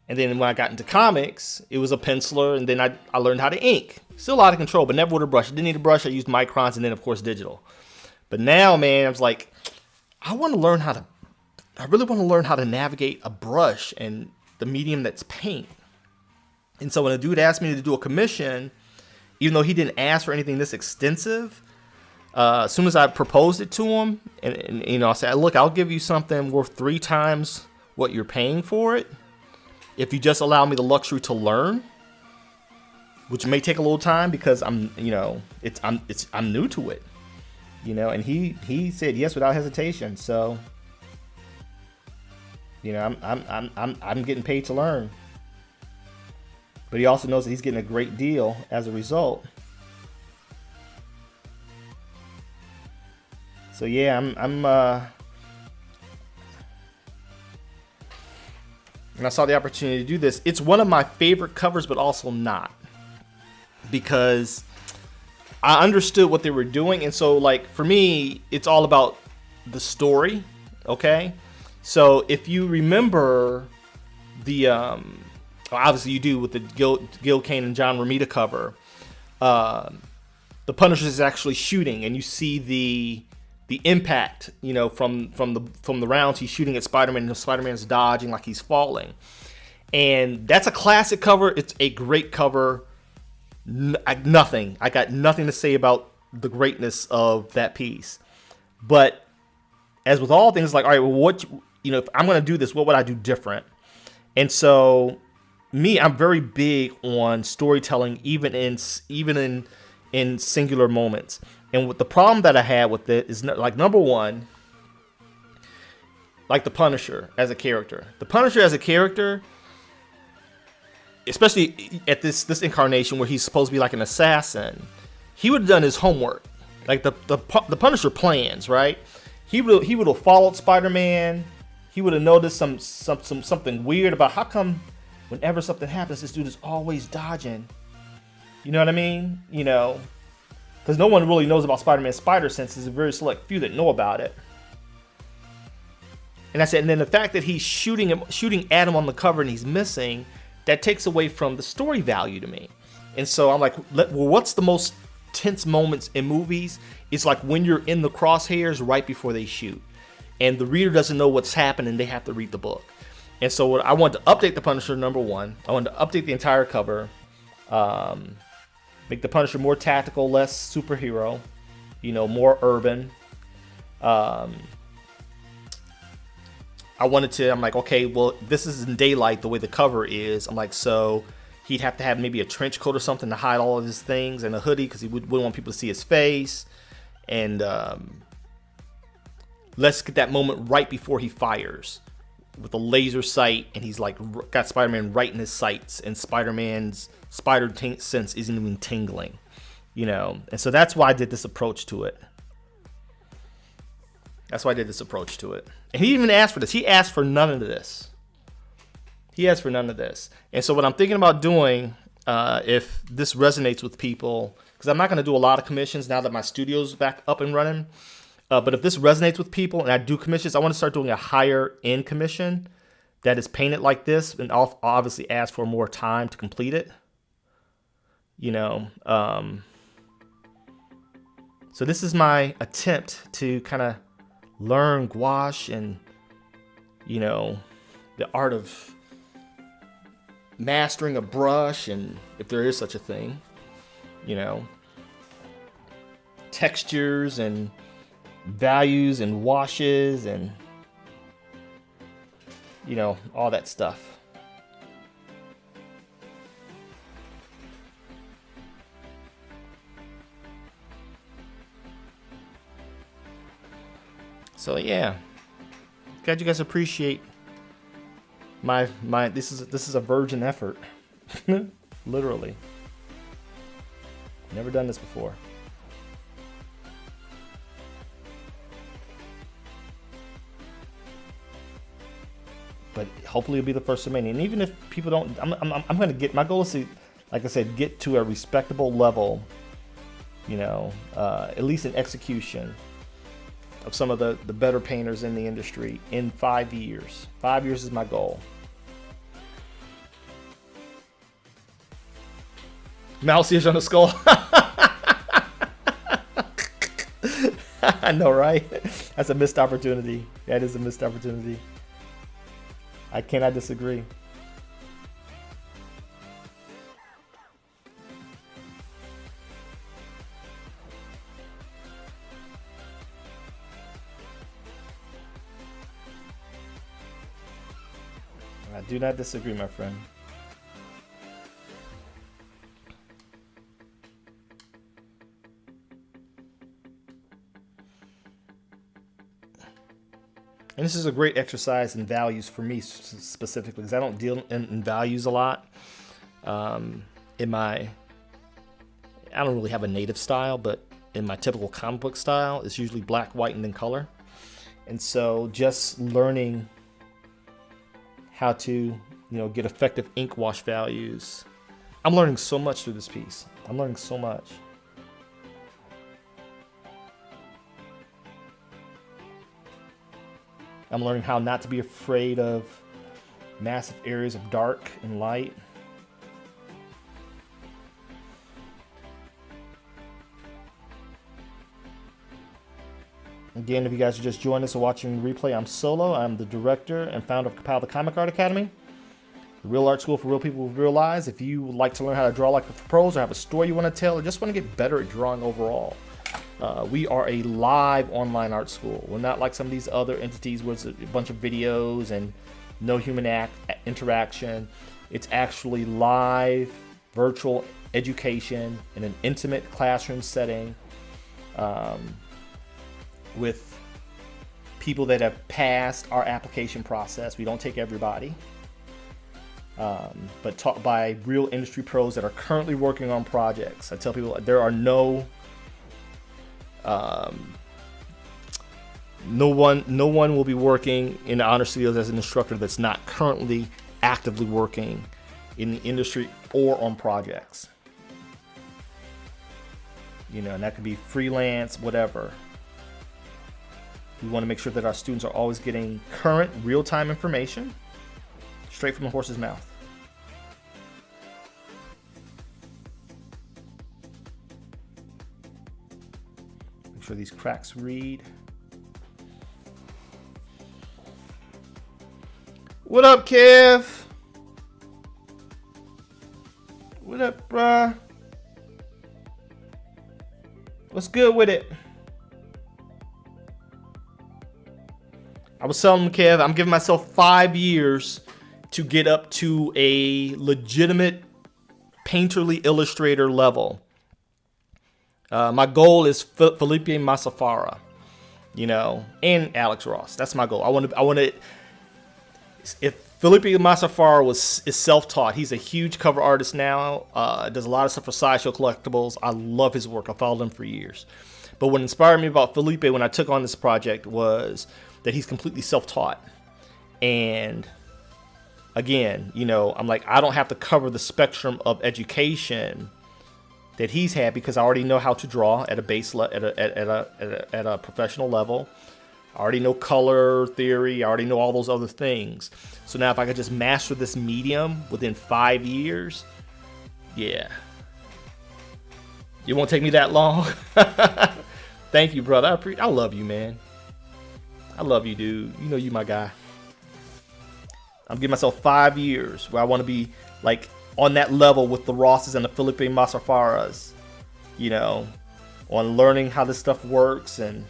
And then when I got into comics, it was a penciler, and then I learned how to ink. Still a lot of control, but never with a brush. I didn't need a brush. I used microns, and then, of course, digital. But now, man, I was like, I really want to learn how to navigate a brush and the medium that's paint. And so when a dude asked me to do a commission, even though he didn't ask for anything this extensive, as soon as I proposed it to him, and you know, I said, look, I'll give you something worth 3 times what you're paying for it, if you just allow me the luxury to learn, which may take a little time because I'm new to it, you know. And he said yes without hesitation. So, you know, I'm getting paid to learn, but he also knows that he's getting a great deal as a result. So yeah, and I saw the opportunity to do this. It's one of my favorite covers, but also not, because I understood what they were doing. And so, like, for me, it's all about the story. Okay. So if you remember the obviously you do with the Gil Kane and John Romita cover. The Punisher is actually shooting, and you see the impact, you know, from the rounds he's shooting at Spider-Man, and Spider-Man's dodging like he's falling. And that's a classic cover. It's a great cover. I got nothing to say about the greatness of that piece. But as with all things, like, all right, well, what, you know, if I'm going to do this, what would I do different? And so, I'm very big on storytelling, even in singular moments. And what the problem that I had with it is, like, number one, like the Punisher as a character. The Punisher as a character, especially at this incarnation where he's supposed to be like an assassin, he would have done his homework. Like the Punisher plans, right? He would have followed Spider-Man. He would have noticed something weird about how come whenever something happens, this dude is always dodging. You know what I mean? You know, because no one really knows about Spider-Man's spider sense. There's a very select few that know about it. And I said, and then the fact that he's shooting at him on the cover and he's missing, that takes away from the story value to me. And so I'm like, well, what's the most tense moments in movies? It's like when you're in the crosshairs right before they shoot, and the reader doesn't know what's happening. They have to read the book. And so what I wanted to update the Punisher, number one. I wanted to update the entire cover, make the Punisher more tactical, less superhero, you know, more urban. I'm like, okay, well, this is in daylight the way the cover is. I'm like, so he'd have to have maybe a trench coat or something to hide all of his things, and a hoodie because he wouldn't want people to see his face. And let's get that moment right before he fires with a laser sight, and he's like got Spider-Man right in his sights, and Spider-Man's sense isn't even tingling, you know. And so that's why I did this approach to it. And he even asked for this. He asked for none of this. And so what I'm thinking about doing, if this resonates with people, because I'm not going to do a lot of commissions now that my studio's back up and running. But if this resonates with people and I do commissions, I want to start doing a higher end commission that is painted like this, and I'll obviously ask for more time to complete it. You know, so this is my attempt to kind of learn gouache and, you know, the art of mastering a brush, and if there is such a thing, you know, textures and values and washes and, you know, all that stuff. So yeah, glad you guys appreciate my this is a virgin effort. Literally, never done this before. But hopefully it'll be the first of many. And even if people don't, I'm gonna get, my goal is to, like I said, get to a respectable level, you know, at least in execution of some of the better painters in the industry in 5 years. 5 years is my goal. Mouse ears on the skull. I know, right? That's a missed opportunity. That is a missed opportunity. I cannot disagree. I do not disagree, my friend. And this is a great exercise in values for me specifically, because I don't deal in values a lot. I don't really have a native style, but in my typical comic book style, it's usually black, white, and then color. And so just learning how to, you know, get effective ink wash values. I'm learning so much through this piece. I'm learning so much. I'm learning how not to be afraid of massive areas of dark and light. Again, if you guys are just joining us or watching the replay, I'm Solo. I'm the director and founder of Kapow the Comic Art Academy, the real art school for real people with real lives. If you would like to learn how to draw like the pros, or have a story you want to tell, or just want to get better at drawing overall, we are a live online art school. We're not like some of these other entities where it's a bunch of videos and no human interaction. It's actually live, virtual education in an intimate classroom setting. With people that have passed our application process. We don't take everybody, but taught by real industry pros that are currently working on projects. I tell people there are no one will be working in the Honor Studios as an instructor that's not currently actively working in the industry or on projects. You know, and that could be freelance, whatever. We want to make sure that our students are always getting current, real-time information straight from the horse's mouth. Make sure these cracks read. What up, Kev? What up, bruh? What's good with it? I was telling Kev, I'm giving myself 5 years to get up to a legitimate painterly illustrator level. My goal is Felipe Massafara, you know, and Alex Ross. That's my goal. I want to. If Felipe Massafara is self-taught, he's a huge cover artist now. Does a lot of stuff for Sideshow Collectibles. I love his work. I followed him for years. But what inspired me about Felipe when I took on this project was that he's completely self-taught. And again, you know, I'm like, I don't have to cover the spectrum of education that he's had because I already know how to draw at a base at a professional level. I already know color theory. I already know all those other things. So now if I could just master this medium within 5 years, yeah. It won't take me that long. Thank you, brother. I love you, man. I love you, dude. You know you my guy. I'm giving myself 5 years where I want to be like on that level with the Rosses and the Felipe Massafaras, you know, on learning how this stuff works. And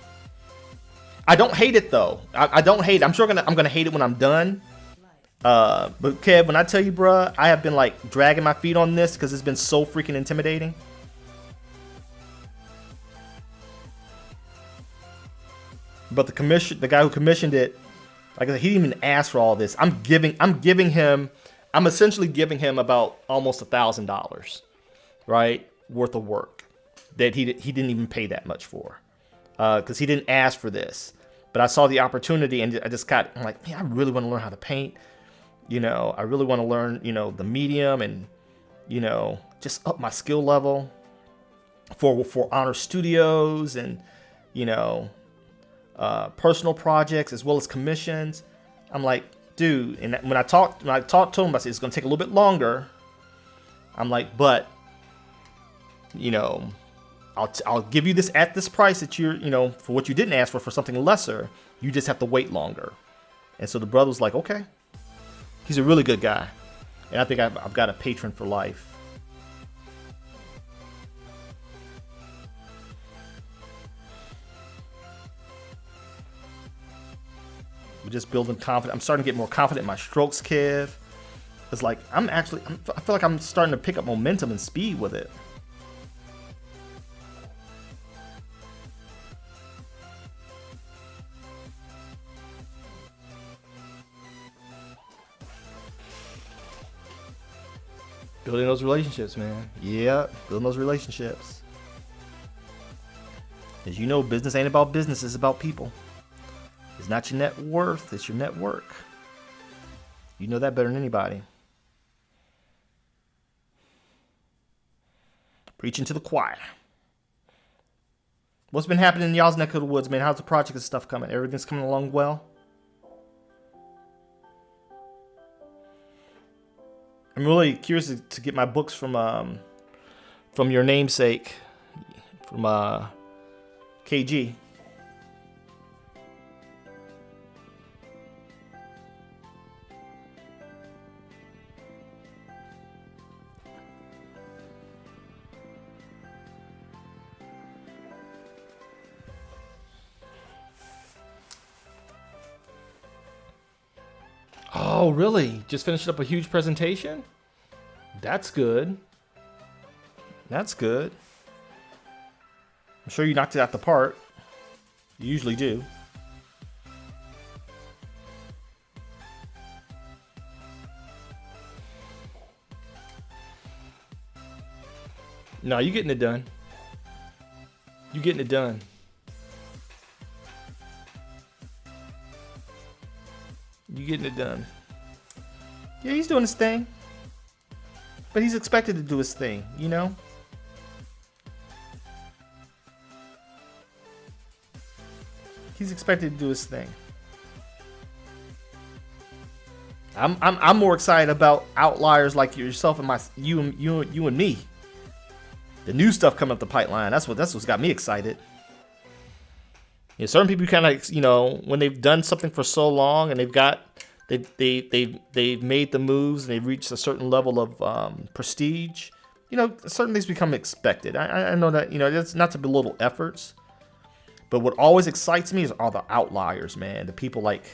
I don't hate it though. I don't hate it. I'm sure I'm gonna hate it when I'm done. But Kev, when I tell you, bruh, I have been like dragging my feet on this because it's been so freaking intimidating. But the guy who commissioned it, like I said, he didn't even ask for all this. I'm essentially giving him about almost $1,000, right, worth of work that he didn't even pay that much for, because he didn't ask for this. But I saw the opportunity, and I'm like, man, I really want to learn how to paint. You know, I really want to learn, you know, the medium, and you know, just up my skill level for Honor Studios, and you know. Personal projects as well as commissions. I'm like, dude, and when I talked to him, I said it's gonna take a little bit longer. I'm like, but you know, I'll give you this at this price that you're, you know, for what you didn't ask for something lesser. You just have to wait longer. And so the brother was like, okay. He's a really good guy, and I think I've got a patron for life. We're just building confidence. I'm starting to get more confident in my strokes, Kev. It's like I feel like I'm starting to pick up momentum and speed with it. Building those relationships, man. Yeah, building those relationships. As you know, business ain't about business, it's about people. It's not your net worth, it's your network. You know that better than anybody. Preaching to the choir. What's been happening in y'all's neck of the woods, man? How's the project and stuff coming? Everything's coming along well? I'm really curious to get my books from your namesake, from KG. Oh, really? Just finished up a huge presentation? That's good. That's good. I'm sure you knocked it out the park. You usually do. No, you getting it done. You getting it done. You getting it done. Yeah, he's doing his thing. But he's expected to do his thing, you know? He's expected to do his thing. I'm more excited about outliers like yourself and you and me. The new stuff coming up the pipeline. That's what's got me excited. You know, certain people kind of, you know, when they've done something for so long and they've made the moves and they've reached a certain level of prestige, you know, certain things become expected. I know that, you know, it's not to belittle efforts, but what always excites me are the outliers, man. The people like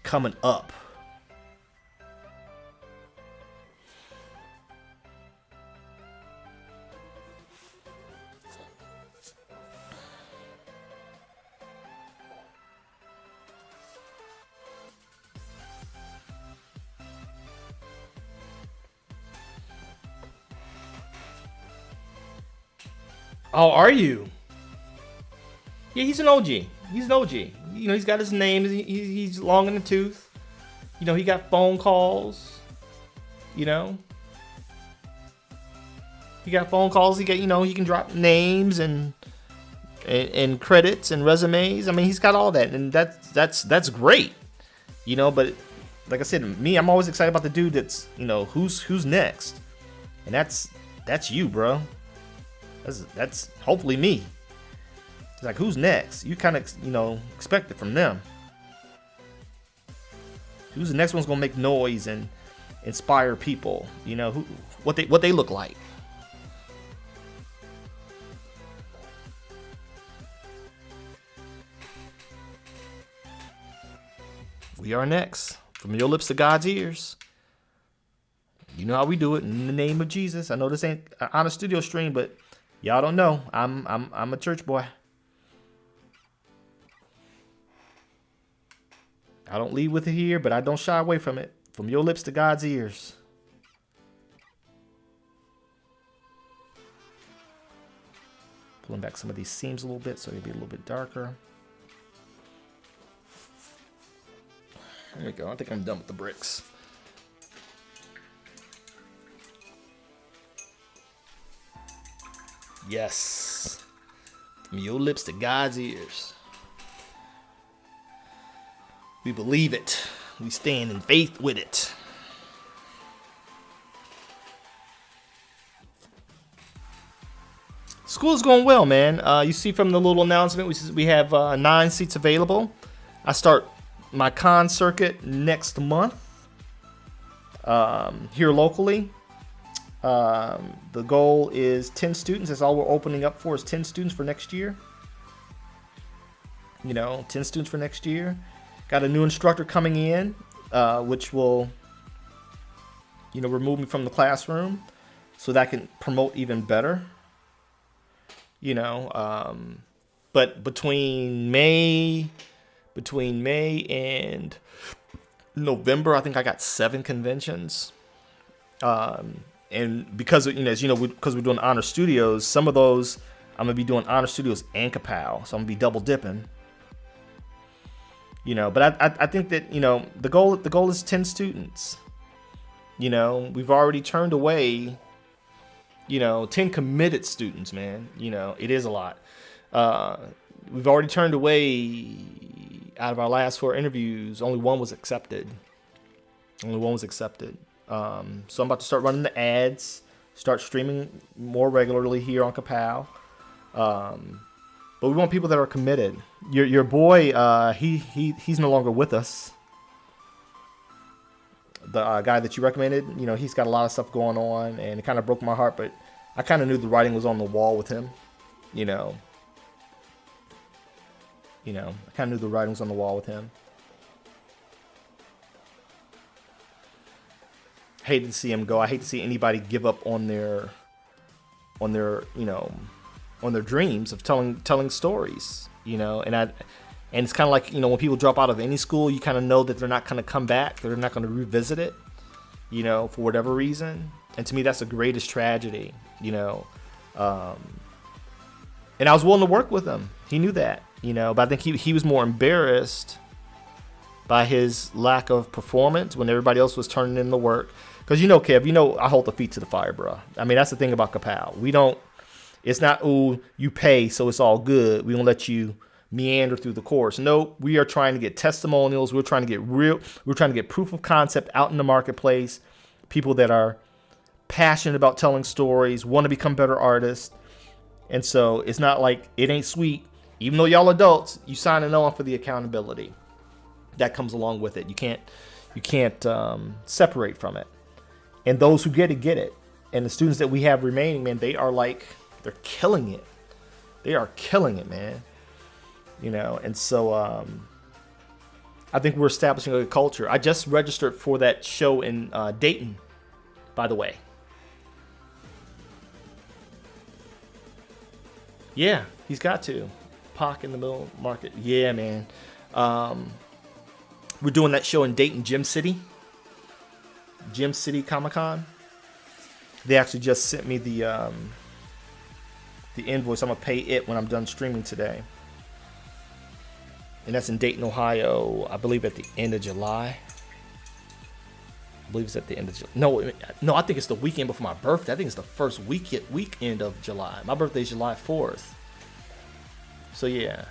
coming up. Oh, are you? Yeah, he's an OG. He's an OG. You know, he's got his name. He's long in the tooth. You know, he got phone calls. You know, he got phone calls. He got, you know, he can drop names and credits and resumes. I mean, he's got all that, and that's great. You know, but like I said, I'm always excited about the dude that's, you know, who's next, and that's you, bro. That's hopefully me. It's like, who's next? You kind of, you know, expect it from them. Who's the next one's gonna make noise and inspire people? You know, what they look like. We are next. From your lips to God's ears. You know how we do it, in the name of Jesus. I know this ain't on a studio stream, but y'all don't know. I'm a church boy. I don't lead with it here, but I don't shy away from it. From your lips to God's ears. Pulling back some of these seams a little bit so they'll be a little bit darker. There we go. I think I'm done with the bricks. Yes. From your lips to God's ears. We believe it. We stand in faith with it. School is going well, man. You see from the little announcement, we have 9 seats available. I start my con circuit next month here locally. The goal is 10 students. That's all we're opening up for, is 10 students for next year. You know, 10 students for next year. Got a new instructor coming in, which will, you know, remove me from the classroom so that I can promote even better. You know, but between May and November, I think I got 7 conventions. And because, you know, as you know, because we're doing Honor Studios, some of those I'm gonna be doing Honor Studios and Kapow, so I'm gonna be double dipping. You know, but I think that, you know, the goal is 10 students. You know, we've already turned away, you know, 10 committed students, man. You know, it is a lot. We've already turned away, out of our last 4 interviews, only one was accepted. So I'm about to start running the ads, start streaming more regularly here on Kapow. But we want people that are committed. Your boy, he's no longer with us. The guy that you recommended, he's got a lot of stuff going on, and it kind of broke my heart. But I kind of knew the writing was on the wall with him. I kind of knew the writing was on the wall with him. Hated to see him go. I hate to see anybody give up on their dreams of telling stories. And it's kind of like, when people drop out of any school, you kind of know that they're not going to come back. They're not going to revisit it, for whatever reason. And to me, that's the greatest tragedy, And I was willing to work with him. He knew that, but I think he was more embarrassed by his lack of performance when everybody else was turning in the work. Because, Kev, I hold the feet to the fire, bro. I mean, that's the thing about Kapow. It's not, you pay, so it's all good. We don't let you meander through the course. No, we are trying to get testimonials. We're trying to get proof of concept out in the marketplace. People that are passionate about telling stories, want to become better artists. And so it's not like it ain't sweet. Even though y'all adults, you signing on for the accountability that comes along with it. You can't separate from it. And those who get it. And the students that we have remaining, man, they're killing it. They are killing it, man. And so I think we're establishing a culture. I just registered for that show in Dayton, by the way. Yeah, he's got to. Pac in the middle market. Yeah, man. We're doing that show in Dayton, Gym City Comic-Con. They actually just sent me the invoice. I'm going to pay it when I'm done streaming today. And that's in Dayton, Ohio, I believe at the end of July. I believe it's at the end of July. No, I think it's the weekend before my birthday. I think it's the first weekend of July. My birthday is July 4th. So, yeah.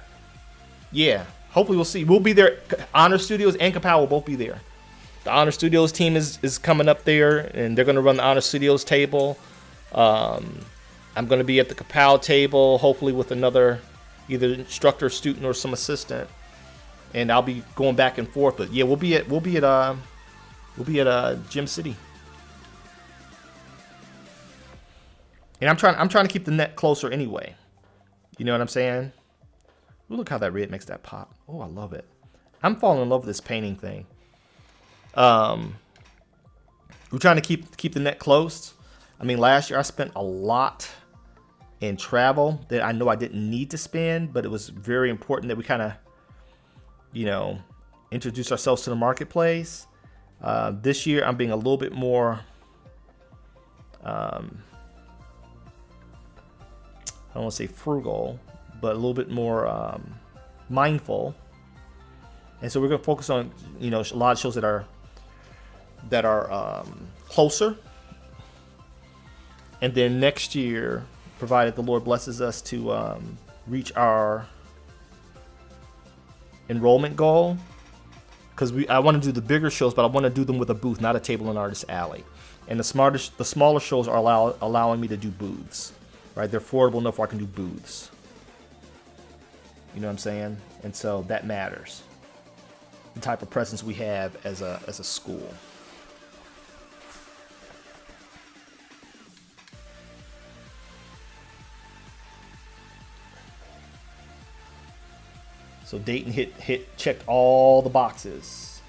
Yeah. Hopefully we'll see. We'll be there. Honor Studios and Kapow will both be there. The Honor Studios team is coming up there, and they're going to run the Honor Studios table. I'm going to be at the Kapow table, hopefully with another either instructor, student, or some assistant. And I'll be going back and forth. But yeah, we'll be at Gym City. And I'm trying to keep the net closer anyway. You know what I'm saying? Ooh, look how that red makes that pop. Oh, I love it. I'm falling in love with this painting thing. We're trying to keep the net close. I mean, last year I spent a lot in travel that I know I didn't need to spend, but it was very important that we kind of, introduce ourselves to the marketplace. This year I'm being a little bit more, I don't want to say frugal, but a little bit more mindful. And so we're going to focus on, a lot of shows that are closer. And then next year, provided the Lord blesses us to reach our enrollment goal, because I want to do the bigger shows, but I want to do them with a booth, not a table and artist alley. And the smaller shows are allowing me to do booths, right? They're affordable enough where I can do booths. You know what I'm saying? And so that matters. The type of presence we have as a school. So Dayton checked all the boxes.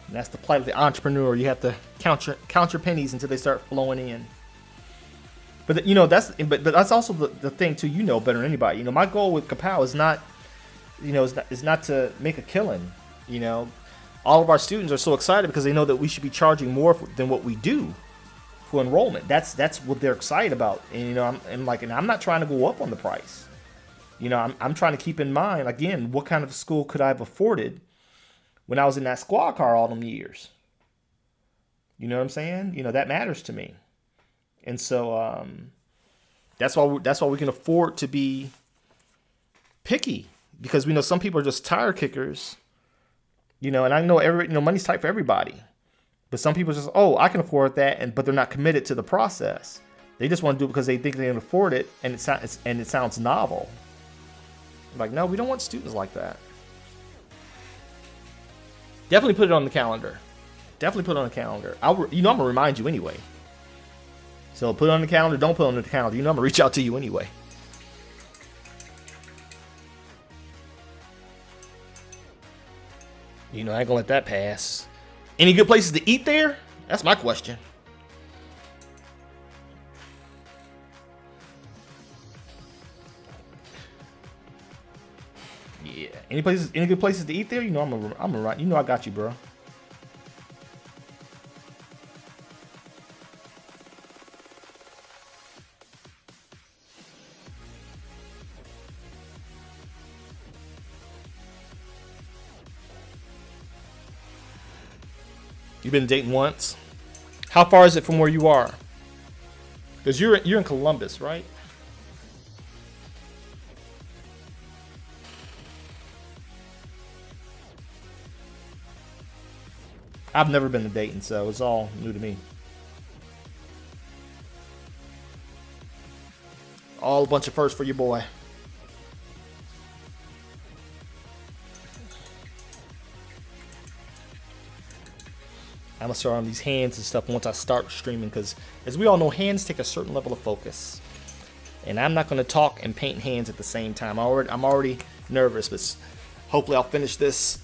And that's the plight of the entrepreneur. You have to count your pennies until they start flowing in. But that's also the thing too. Better than anybody. My goal with Kapow is not, is not to make a killing. All of our students are so excited because they know that we should be charging more than what we do for enrollment. That's what they're excited about. And I'm not trying to go up on the price. I'm trying to keep in mind again, what kind of school could I have afforded when I was in that squad car all them years? You know what I'm saying? That matters to me. And so That's why we can afford to be picky, because we know some people are just tire kickers, and I know money's tight for everybody, but some people just, I can afford that, but they're not committed to the process. They just want to do it because they think they can afford it, and it sounds novel. Like, no, we don't want students like that. Definitely put it on the calendar. I'm gonna remind you anyway. So put it on the calendar. Don't put it on the calendar. I'm gonna reach out to you anyway. I ain't gonna let that pass. Any good places to eat there? That's my question. Yeah. Any good places to eat there? I got you, bro. You've been dating once? How far is it from where you are? Because you're in Columbus, right? I've never been to Dayton, so it's all new to me. All a bunch of firsts for your boy. I'm gonna start on these hands and stuff once I start streaming, because as we all know, hands take a certain level of focus, and I'm not gonna talk and paint hands at the same time. I'm already nervous, but hopefully I'll finish this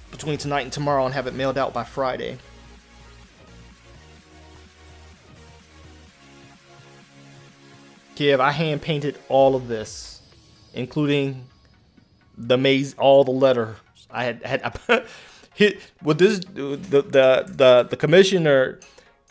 between tonight and tomorrow and have it mailed out by Friday. Kev, I hand painted all of this, including the maze, all the letters. I with this, the commissioner,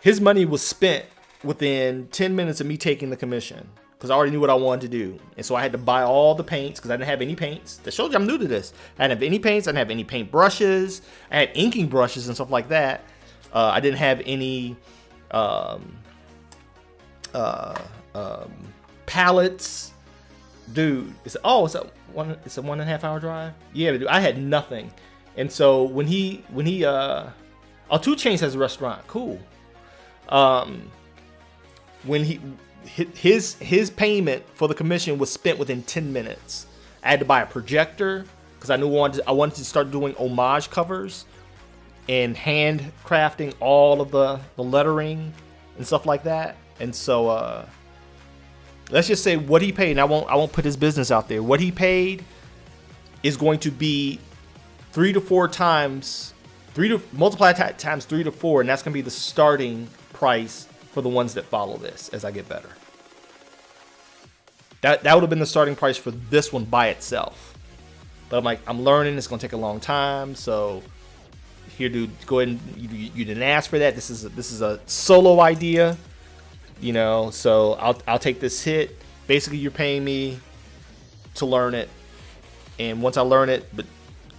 his money was spent within 10 minutes of me taking the commission, because I already knew what I wanted to do. And so I had to buy all the paints, because I didn't have any paints. That showed you I'm new to this. I didn't have any paints. I didn't have any paint brushes. I had inking brushes and stuff like that. I didn't have any pallets. Dude, it's a 1.5 hour drive? Yeah, dude, I had nothing. And so when he 2 Chainz has a restaurant, cool. When his payment for the commission was spent within 10 minutes. I had to buy a projector because I wanted to start doing homage covers and handcrafting all of the lettering and stuff like that. And so let's just say what he paid, and I won't put his business out there. What he paid is going to be 3 to 4 times, multiply times 3 to 4, and that's going to be the starting price for the ones that follow this as I get better. That would have been the starting price for this one by itself. But I'm learning. It's going to take a long time. So here, dude, go ahead and you didn't ask for that. This is a solo idea, So I'll take this hit. Basically, you're paying me to learn it, and once I learn it,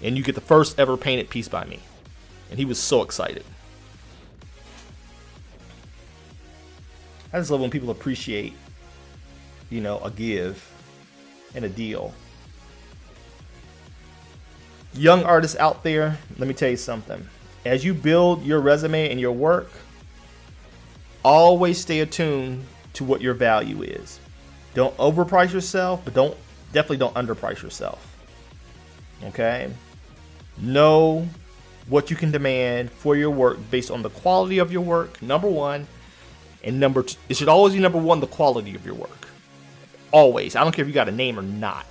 and you get the first ever painted piece by me. And he was so excited. I just love when people appreciate, a give and a deal. Young artists out there, let me tell you something. As you build your resume and your work, always stay attuned to what your value is. Don't overprice yourself, but definitely don't underprice yourself. Okay? Know what you can demand for your work based on the quality of your work, number one. And number two, it should always be number one, the quality of your work. Always. I don't care if you got a name or not.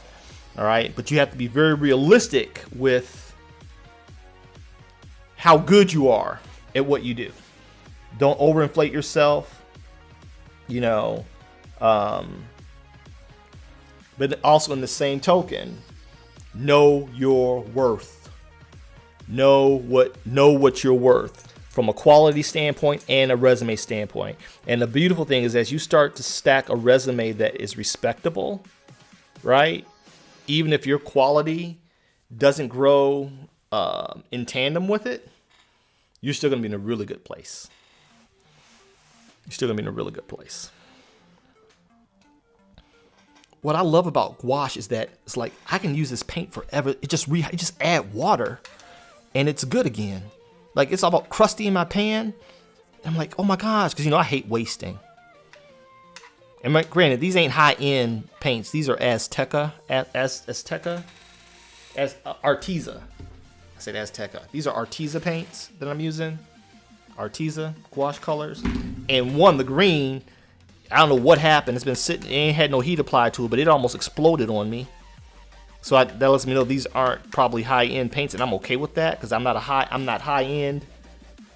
All right? But you have to be very realistic with how good you are at what you do. Don't overinflate yourself. But also in the same token, know your worth. Know what you're worth from a quality standpoint and a resume standpoint. And the beautiful thing is, as you start to stack a resume that is respectable, right? Even if your quality doesn't grow in tandem with it, you're still going to be in a really good place. You're still going to be in a really good place. what I love about gouache is that it's like I can use this paint forever. It just you just add water, and it's good again. Like it's all about crusty in my pan. I'm like, oh my gosh, because I hate wasting. And granted, these ain't high-end paints. These are Azteca, Arteza. I said Azteca. These are Arteza paints that I'm using. Arteza gouache colors. And the green, I don't know what happened. It's been sitting, it ain't had no heat applied to it, but it almost exploded on me. So that lets me know these aren't probably high-end paints, and I'm okay with that because I'm not high-end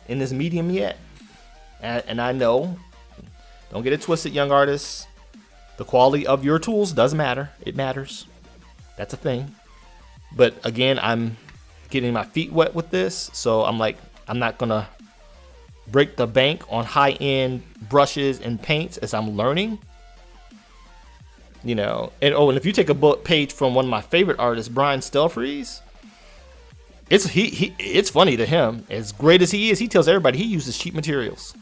in this medium yet. And I know, don't get it twisted, young artists. The quality of your tools does matter. It matters. That's a thing. But again, I'm getting my feet wet with this, so I'm like, I'm not gonna break the bank on high-end brushes and paints as I'm learning. And if you take a page from one of my favorite artists, Brian Stelfreeze, it's funny to him. As great as he is, he tells everybody he uses cheap materials.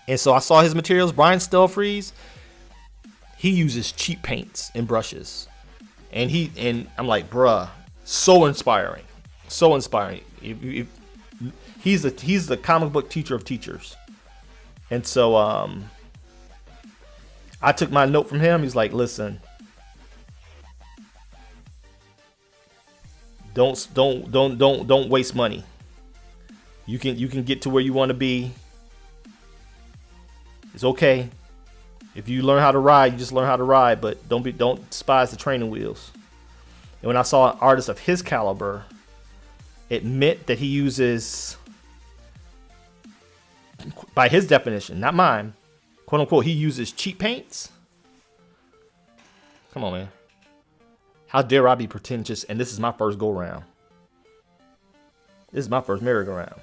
And so I saw his materials. Brian Stelfreeze, he uses cheap paints and brushes, and I'm like, bruh, so inspiring, so inspiring. He's the comic book teacher of teachers, and so I took my note from him. He's like, listen, don't waste money. You can get to where you want to be. It's okay. If you learn how to ride, you just learn how to ride, but don't despise the training wheels. And when I saw an artist of his caliber admit that he uses, by his definition, not mine, quote unquote, he uses cheap paints. Come on, man. How dare I be pretentious? And this is my first go round. This is my first merry-go-round.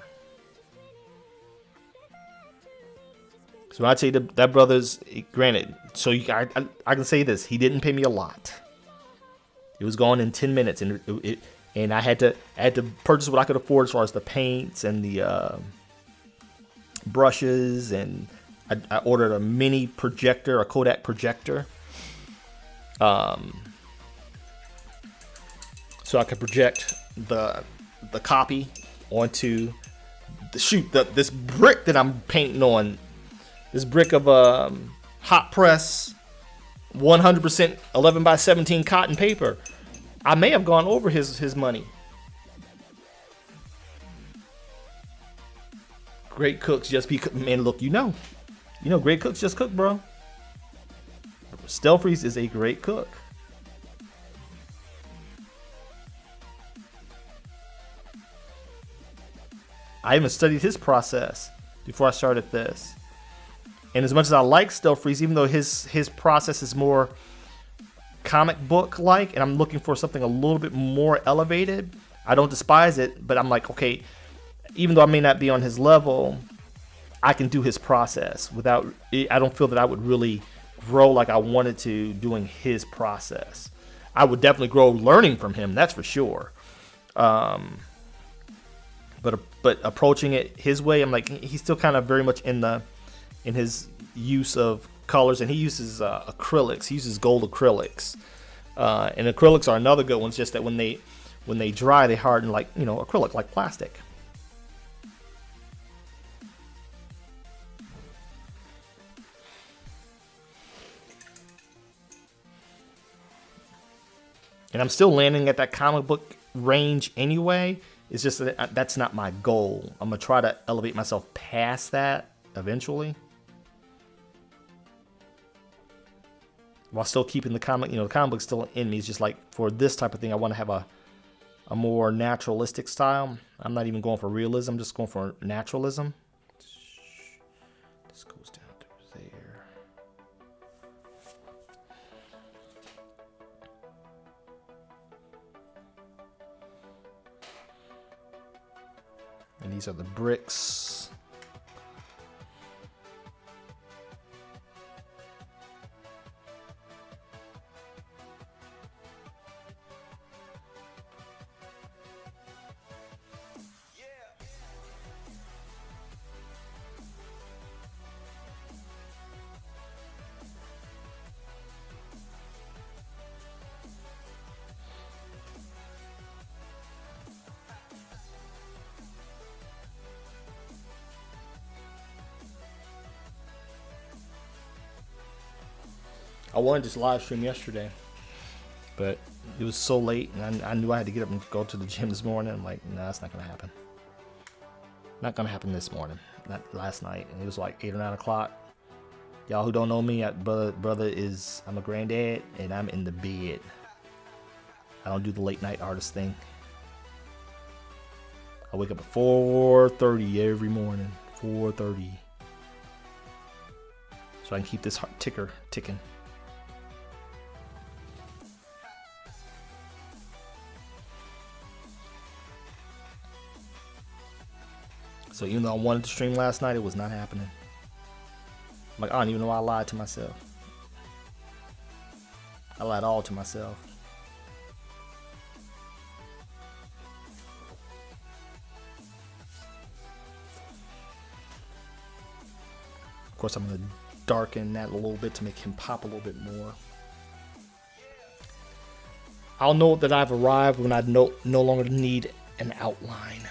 So when I tell you that brother's, granted, so I can say this, he didn't pay me a lot. It was gone in 10 minutes, and I had to purchase what I could afford as far as the paints and the brushes, and I ordered a mini projector, a Kodak projector, so I could project the copy onto this brick that I'm painting on. This brick of hot press 100% 11x17 cotton paper. I may have gone over his money. Great cooks just be, man, look, great cooks just cook, bro. Stelfreeze is a great cook. I even studied his process before I started this. And as much as I like Stelfreeze, even though his process is more comic book like, and I'm looking for something a little bit more elevated, I don't despise it, but I'm like, okay, even though I may not be on his level, I can do his process without, I don't feel that I would really grow like I wanted to doing his process. I would definitely grow learning from him, that's for sure. But approaching it his way, I'm like, he's still kind of very much in his use of colors, and he uses acrylics. He uses gold acrylics, and acrylics are another good one. It's just that when they dry, they harden like acrylic, like plastic. And I'm still landing at that comic book range anyway. It's just that that's not my goal. I'm gonna try to elevate myself past that eventually, while still keeping the comic, the comic book still in me. It's just like for this type of thing, I want to have a more naturalistic style. I'm not even going for realism, I'm just going for naturalism. This goes down to there. And these are the bricks. I wanted to live stream yesterday, but it was so late, and I knew I had to get up and go to the gym this morning. I'm like, nah, that's not gonna happen. Not gonna happen this morning. Not last night. And it was like 8 or 9 o'clock. Y'all who don't know me, brother is, I'm a granddad, and I'm in the bed. I don't do the late night artist thing. I wake up at 4:30 every morning. 4:30. So I can keep this heart ticker ticking. So even though I wanted to stream last night, it was not happening. I'm like, I don't even know why I lied to myself. I lied all to myself. Of course, I'm going to darken that a little bit to make him pop a little bit more. I'll know that I've arrived when I no longer need an outline.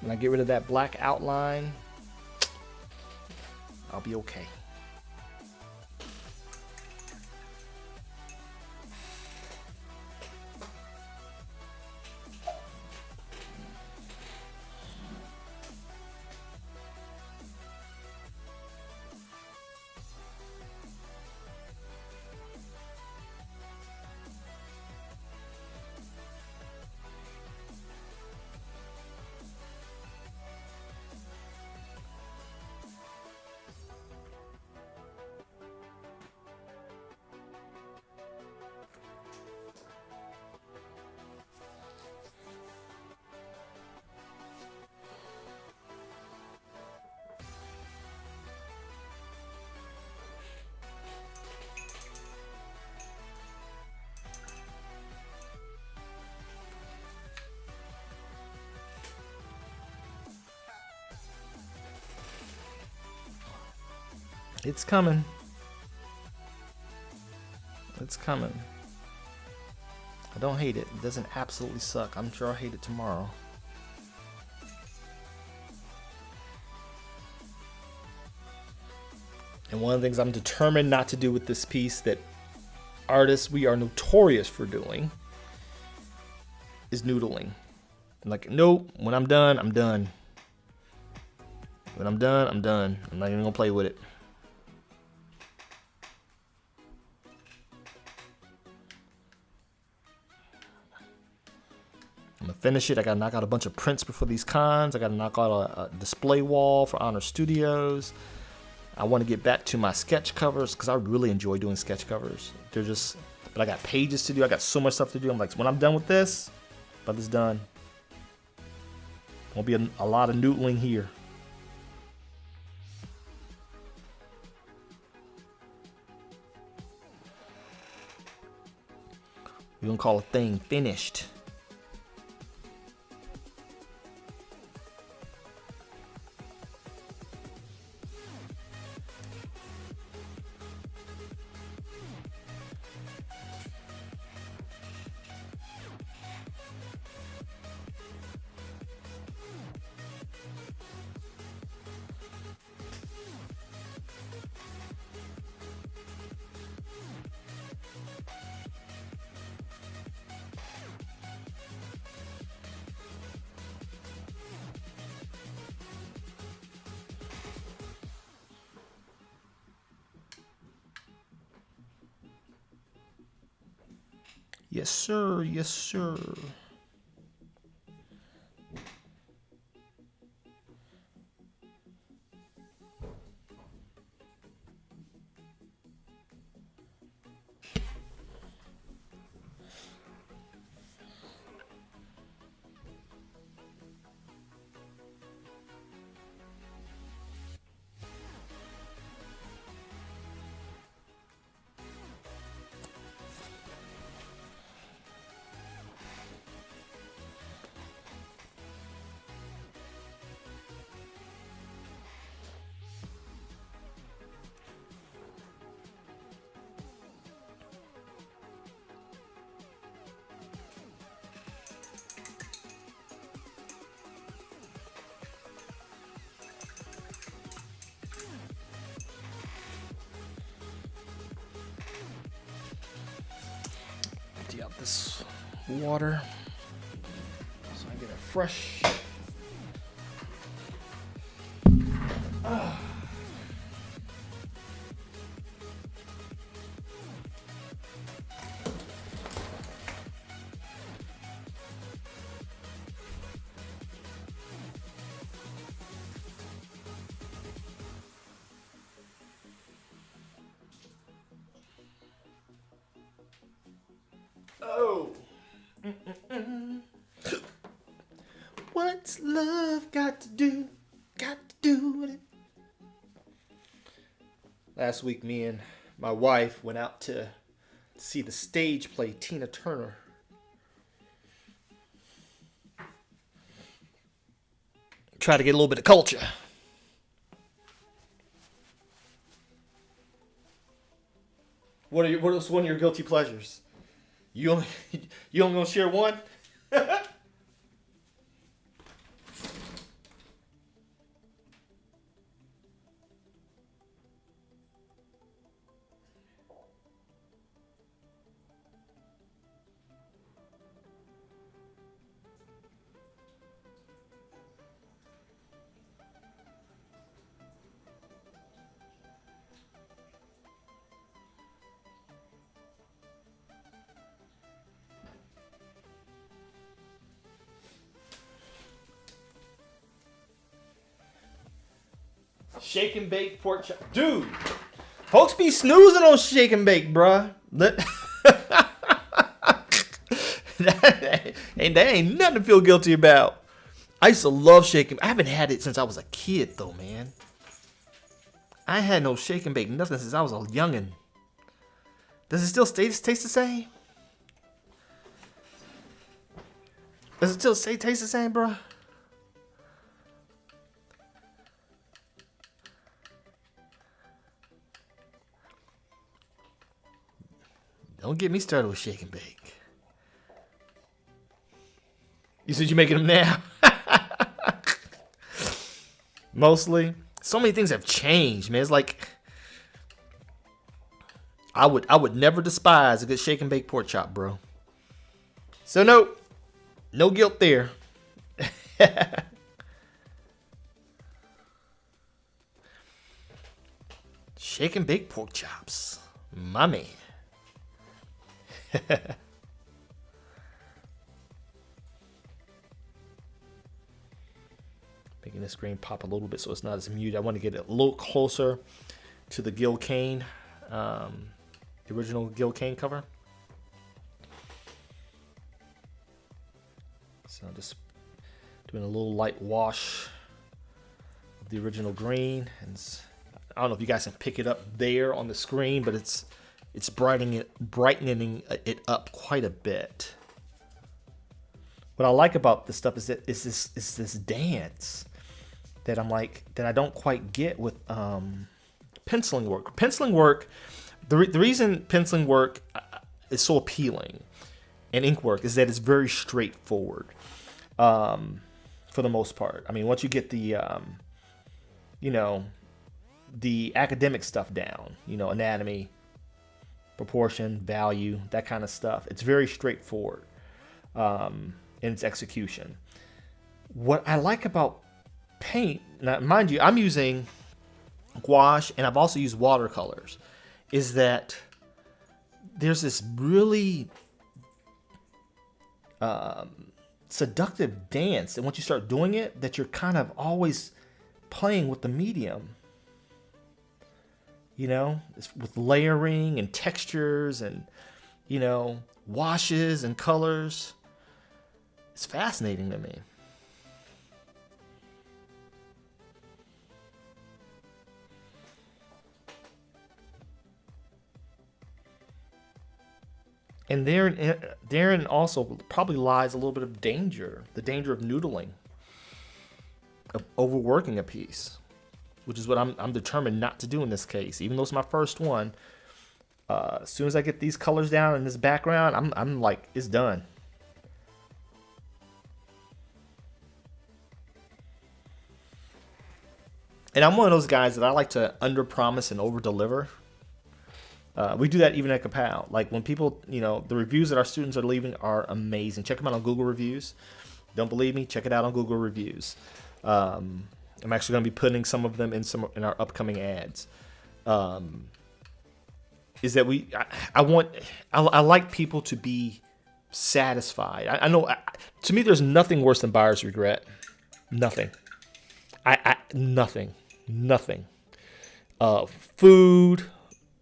When I get rid of that black outline, I'll be okay. It's coming. It's coming. I don't hate it. It doesn't absolutely suck. I'm sure I'll hate it tomorrow. And one of the things I'm determined not to do with this piece that artists, we are notorious for doing, is noodling. I'm like, nope, when I'm done, I'm done. When I'm done, I'm done. I'm not even gonna play with it. I'm gonna finish it. I gotta knock out a bunch of prints before these cons. I gotta knock out a display wall for Honor Studios. I want to get back to my sketch covers because I really enjoy doing sketch covers. They're just, but I got pages to do. I got so much stuff to do. I'm like, when I'm done with this, brother's done. Won't be a lot of noodling here. We're gonna call a thing finished. Yes, sir. Yes, sir. out this water so I get a fresh. Oh. What's love got to do? Got to do with it. Last week, me and my wife went out to see the stage play Tina Turner. Try to get a little bit of culture. What's one of your guilty pleasures? You only gonna share one? Shake and bake pork chop. Dude, folks be snoozing on shake and bake, bruh. That ain't nothing to feel guilty about. I used to love shake and bake. I haven't had it since I was a kid, though, man. I had no shake and bake nothing since I was a youngin'. Does it still taste the same? Does it still taste the same, bruh? Don't get me started with shake and bake. You said you're making them now? Mostly. So many things have changed, man. It's like I would never despise a good shake and bake pork chop, bro. So no guilt there. Shake and bake pork chops. My man. Making the screen pop a little bit so it's not as muted. I want to get it a little closer to the Gil Kane, the original Gil Kane cover. So I'm just doing a little light wash of the original green, and I don't know if you guys can pick it up there on the screen, but it's brightening it up quite a bit. What I like about this stuff is that it's this dance that I don't quite get with penciling work. Penciling work, the reason penciling work is so appealing, and ink work is that it's very straightforward, for the most part. I mean, once you get the the academic stuff down, anatomy, proportion, value, that kind of stuff. It's very straightforward in its execution. What I like about paint, now mind you, I'm using gouache and I've also used watercolors, is that there's this really seductive dance, and once you start doing it, that you're kind of always playing with the medium. It's with layering and textures and, washes and colors. It's fascinating to me. And therein also probably lies a little bit of danger, the danger of noodling, of overworking a piece, which is what I'm determined not to do in this case. Even though it's my first one, as soon as I get these colors down in this background, I'm like, it's done. And I'm one of those guys that I like to under promise and over deliver. We do that even at Kapow. Like when people, the reviews that our students are leaving are amazing. Check them out on Google Reviews. Don't believe me? Check it out on Google Reviews. I'm actually going to be putting some of them in our upcoming ads. Is that I like people to be satisfied. I know, to me, there's nothing worse than buyer's regret. Nothing. Nothing. Food,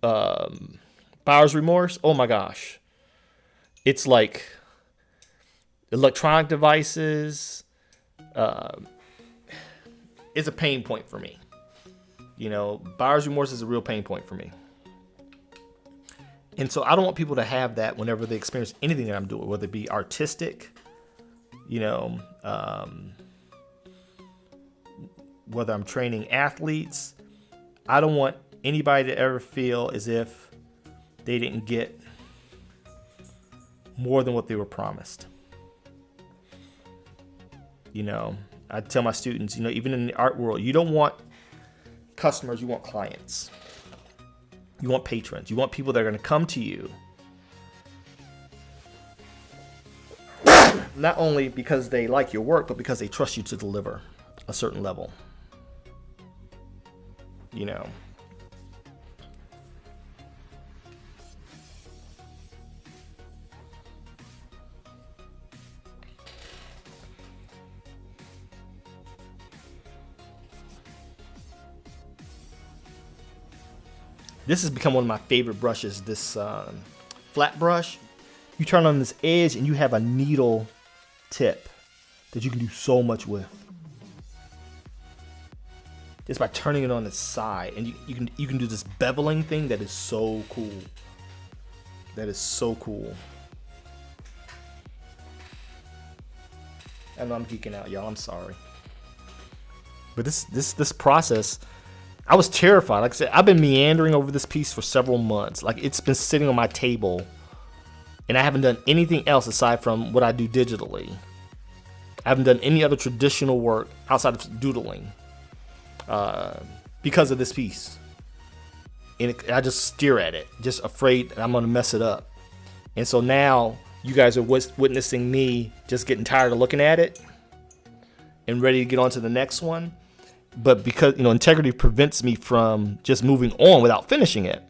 buyer's remorse. Oh my gosh. It's like electronic devices. It's a pain point for me. Buyer's remorse is a real pain point for me. And so I don't want people to have that whenever they experience anything that I'm doing, whether it be artistic, whether I'm training athletes. I don't want anybody to ever feel as if they didn't get more than what they were promised. I tell my students, even in the art world, you don't want customers, you want clients. You want patrons. You want people that are going to come to you not only because they like your work, but because they trust you to deliver a certain level. This has become one of my favorite brushes, this flat brush. You turn on this edge and you have a needle tip that you can do so much with. Just by turning it on the side, and you can do this beveling thing that is so cool. That is so cool. I know I'm geeking out, y'all. I'm sorry. But this process, I was terrified. Like I said, I've been meandering over this piece for several months. Like it's been sitting on my table, and I haven't done anything else aside from what I do digitally. I haven't done any other traditional work outside of doodling because of this piece. And I just stare at it, just afraid I'm going to mess it up. And so now you guys are witnessing me just getting tired of looking at it and ready to get on to the next one. But because, integrity prevents me from just moving on without finishing it.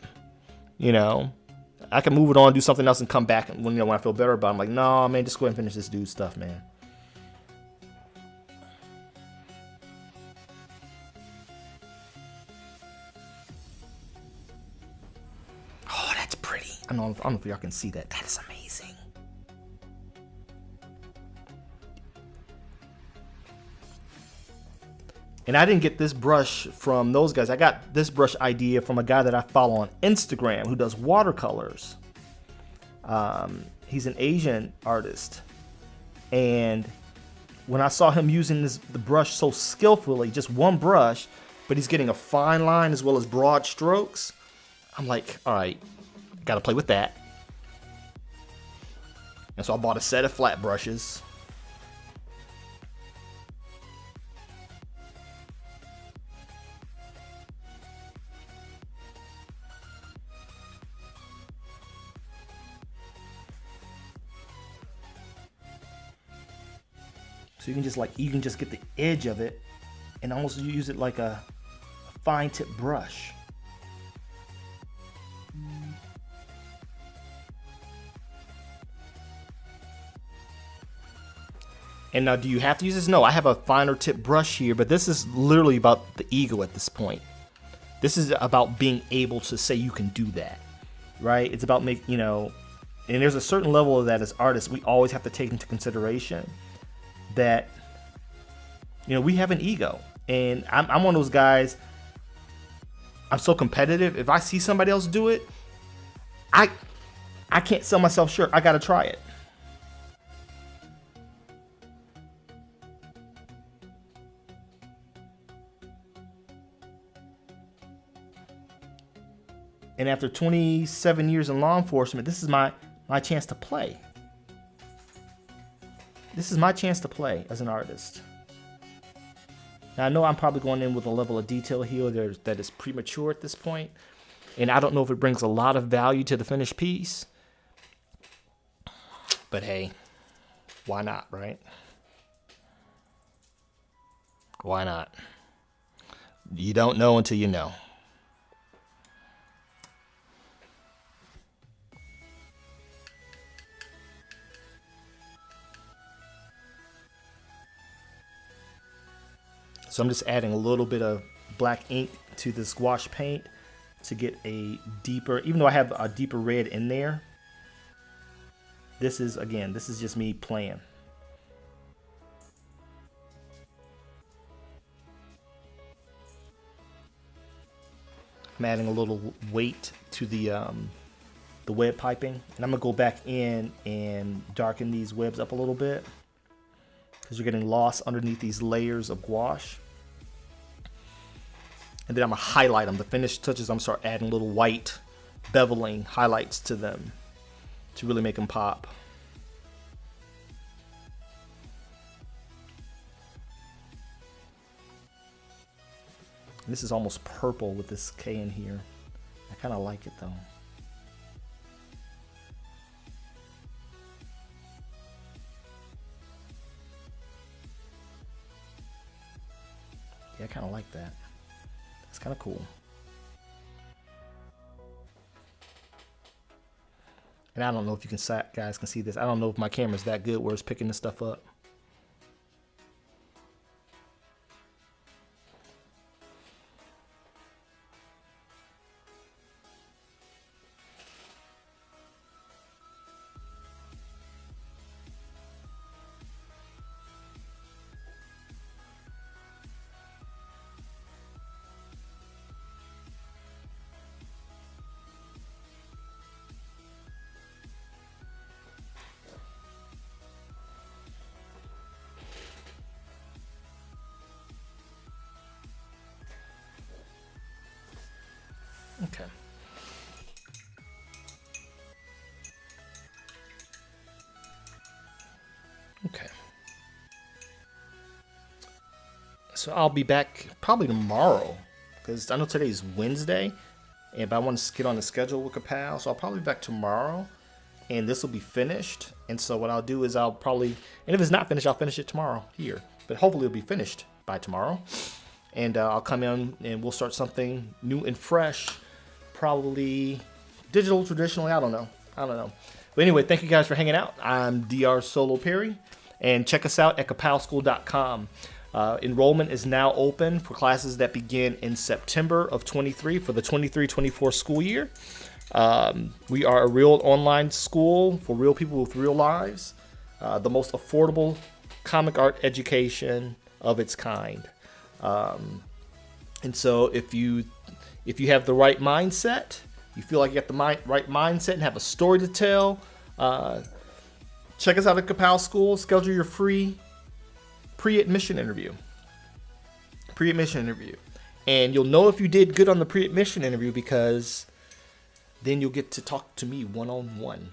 I can move it on, do something else, and come back when I feel better about it. I'm like, no, man, just go ahead and finish this dude's stuff, man. Oh, that's pretty. I don't know if y'all can see that. That is amazing. And I didn't get this brush from those guys. I got this brush idea from a guy that I follow on Instagram who does watercolors. He's an Asian artist. And when I saw him using the brush so skillfully, just one brush, but he's getting a fine line as well as broad strokes, I'm like, all right, got to play with that. And so I bought a set of flat brushes. So you can just get the edge of it and almost use it like a fine tip brush. And now, do you have to use this? No, I have a finer tip brush here, but this is literally about the ego at this point. This is about being able to say you can do that, right? It's about and there's a certain level of that as artists we always have to take into consideration. That we have an ego, and I'm one of those guys. I'm so competitive. If I see somebody else do it, I can't sell myself short. I gotta try it. And after 27 years in law enforcement, this is my chance to play. This is my chance to play as an artist. Now, I know I'm probably going in with a level of detail here that is premature at this point, And I don't know if it brings a lot of value to the finished piece. But hey, why not, right? Why not? You don't know until you know. So I'm just adding a little bit of black ink to this gouache paint to get a deeper, even though I have a deeper red in there. This is just me playing. I'm adding a little weight to the web piping, and I'm gonna go back in and darken these webs up a little bit because you're getting lost underneath these layers of gouache. And then I'm gonna highlight them. The finished touches, I'm gonna start adding little white beveling highlights to them to really make them pop. And this is almost purple with this K in here. I kind of like it though. Yeah, I kind of like that. It's kind of cool. And I don't know if you guys can see this. I don't know if my camera's that good where it's picking this stuff up. Okay. Okay. So I'll be back probably tomorrow because I know today's Wednesday, and I want to get on the schedule with Kapow, so I'll probably be back tomorrow, and this will be finished. And so what I'll do is I'll probably, and if it's not finished, I'll finish it tomorrow here, but hopefully it'll be finished by tomorrow. And I'll come in and we'll start something new and fresh. Probably digital, traditionally, I don't know. But anyway, thank you guys for hanging out. I'm Dr. Solo Perry, and check us out at kapowschool.com. Enrollment is now open for classes that begin in September of 23 for the 23-24 school year. We are a real online school for real people with real lives. The most affordable comic art education of its kind. And so if you have the right mindset, you feel like you got the right mindset and have a story to tell, check us out at Kapow School. Schedule your free pre-admission interview. And you'll know if you did good on the pre-admission interview because then you'll get to talk to me one-on-one,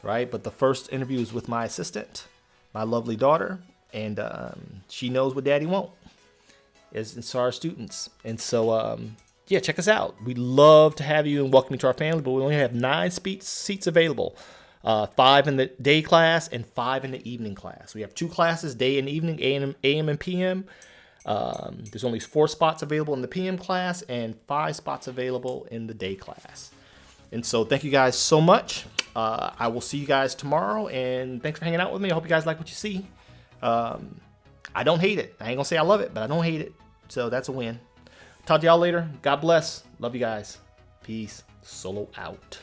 right? But the first interview is with my assistant, my lovely daughter, and she knows what daddy wants. It's our students. And so, yeah, check us out. We'd love to have you and welcome you to our family, but we only have 9 seats available. 5 in the day class and 5 in the evening class. We have 2 classes, day and evening, AM and PM. There's only 4 spots available in the PM class and 5 spots available in the day class. And so thank you guys so much. I will see you guys tomorrow, and thanks for hanging out with me. I hope you guys like what you see. I don't hate it. I ain't gonna say I love it, but I don't hate it. So that's a win. Talk to y'all later. God bless. Love you guys. Peace. Solo out.